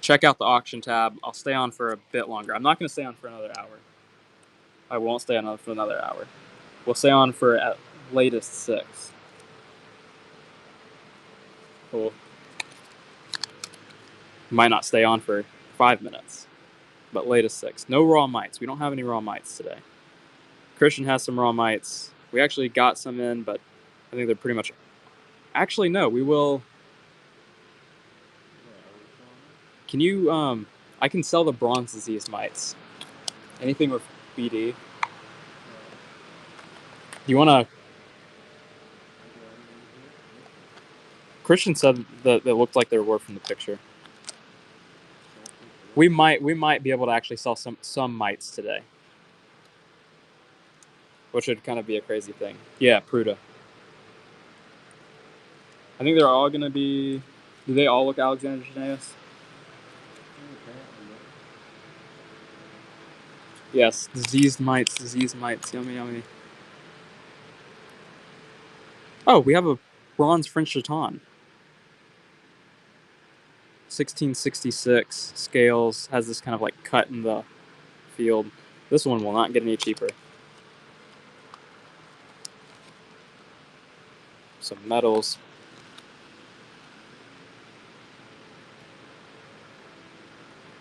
check out the auction tab. I'll stay on for a bit longer. I'm not going to stay on for another hour. I won't stay on for another hour. We'll stay on for at latest 6. Cool. Might not stay on for 5 minutes, but latest 6. No raw mites. We don't have any raw mites today. Christian has some raw mites. We actually got some in, but I think they're pretty much... Actually, no. We will... Can you... I can sell the bronze disease mites. Anything with BD. You want to... Christian said that it looked like they were from the picture. We might be able to actually sell some mites today, which would kind of be a crazy thing. Yeah, Pruda. I think they're all going to be... Do they all look Alexander Janaeus? Yes, diseased mites, yummy. Oh, we have a bronze French Chaton. 1666 scales, has this kind of like cut in the field. This one will not get any cheaper. Some metals.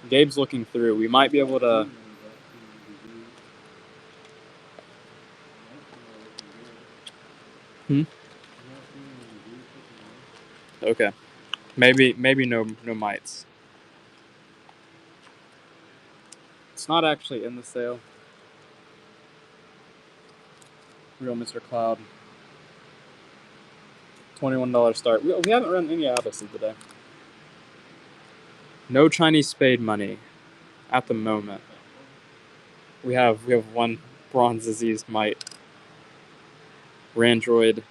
Gabe's looking through. We might be able to... Okay. Maybe no mites. It's not actually in the sale. Real Mr. Cloud. $21 start. We haven't run any Abyssy today. No Chinese spade money at the moment. We have one bronze diseased mite. Randroid.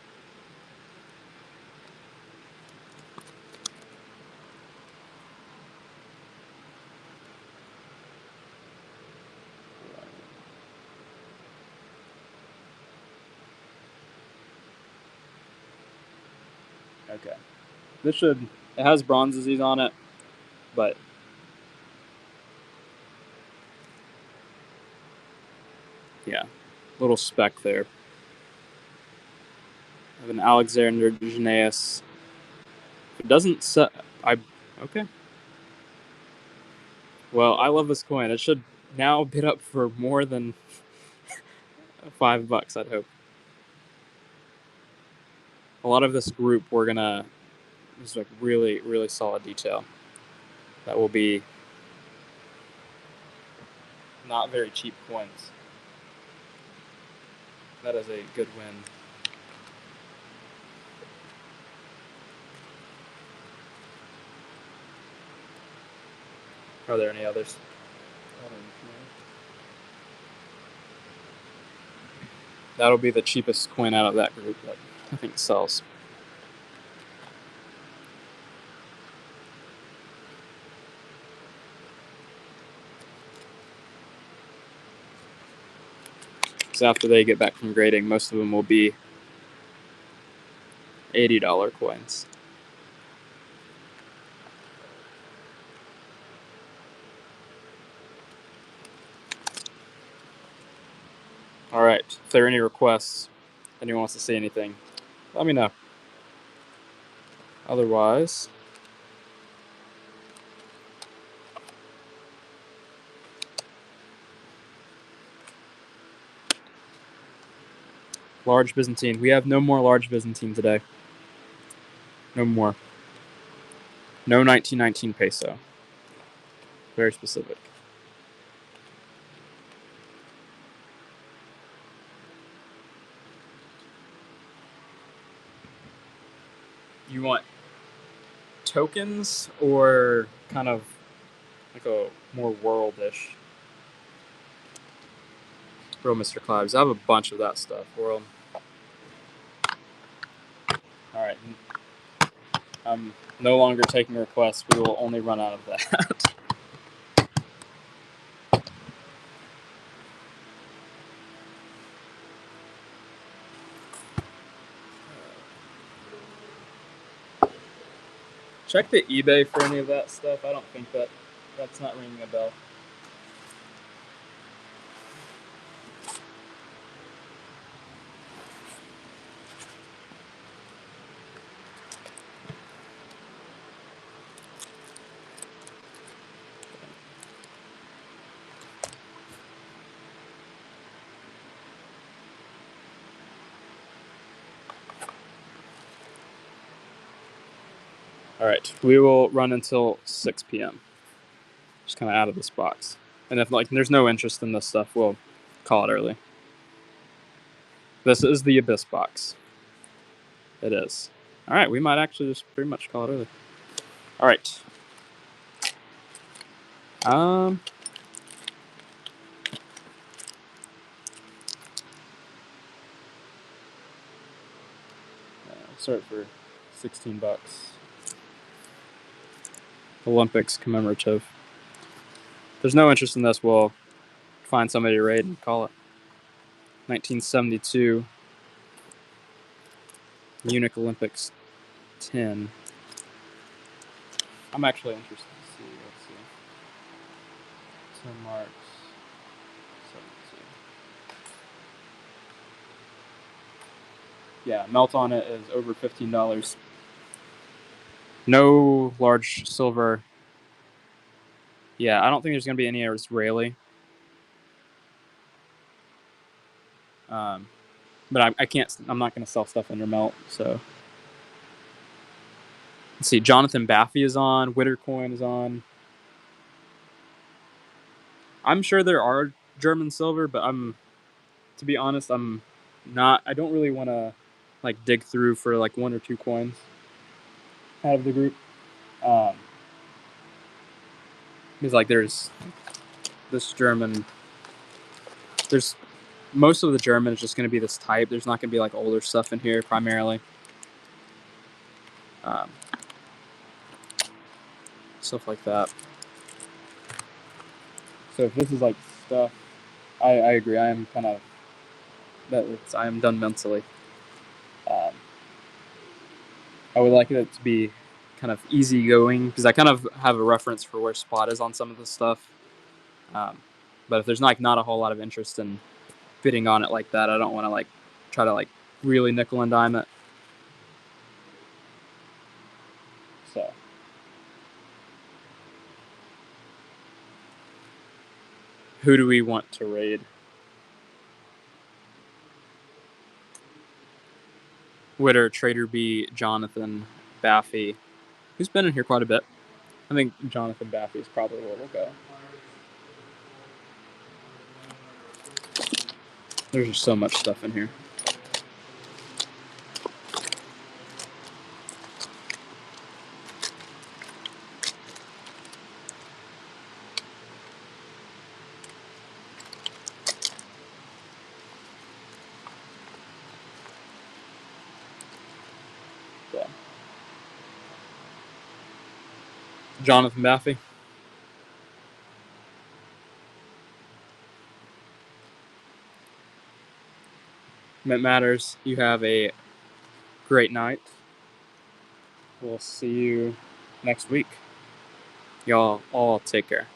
Okay. It has bronze disease on it, but yeah, little speck there. I have an Alexander Janaeus. It doesn't set. Okay. Well, I love this coin. It should now bid up for more than $5, I'd hope. A lot of this group, this is like really, really solid detail. That will be not very cheap coins. That is a good win. Are there any others? That'll be the cheapest coin out of that group that I think sells. So after they get back from grading, most of them will be $80 coins. All right. If there are any requests, anyone wants to say anything, let me know. Otherwise, large Byzantine. We have no more large Byzantine today. No more. No 1919 peso. Very specific. You want tokens or kind of like a more worldish? Bro, Mr. Clouds. I have a bunch of that stuff. World. Alright. I'm no longer taking requests. We will only run out of that. Check the eBay for any of that stuff. I don't think that's not ringing a bell. All right, we will run until 6 p.m. Just kind of out of this box. And if like there's no interest in this stuff, we'll call it early. This is the Abyss box. It is. All right, we might actually just pretty much call it early. All right. Start for $16. Olympics commemorative. If there's no interest in this, we'll find somebody to raid and call it. 1972 Munich Olympics 10. I'm actually interested to see. Let's see. 10 marks. 72. Yeah, melt on it is over $15. No large silver. Yeah, I don't think there's going to be any Israeli. But I can't. I'm not going to sell stuff under melt. So let's see. Jonathan Baffy is on. Wittercoin is on. I'm sure there are German silver, but to be honest, I'm not. I don't really want to like dig through for like one or two coins out of the group. Because like there's this German. There's most of the German is just going to be this type. There's not going to be like older stuff in here primarily. Stuff like that. So if this is like stuff, I agree. I am kind of I am done mentally. I would like it to be kind of easygoing because I kind of have a reference for where spot is on some of this stuff. But if there's not a whole lot of interest in bidding on it like that, I don't want to like try to like really nickel and dime it. So who do we want to raid? Witter, Trader B, Jonathan, Baffy, who's been in here quite a bit. I think Jonathan Baffy is probably where we'll go. There's just so much stuff in here. So, Jonathan Baffy. It matters. You have a great night. We'll see you next week. Y'all all take care.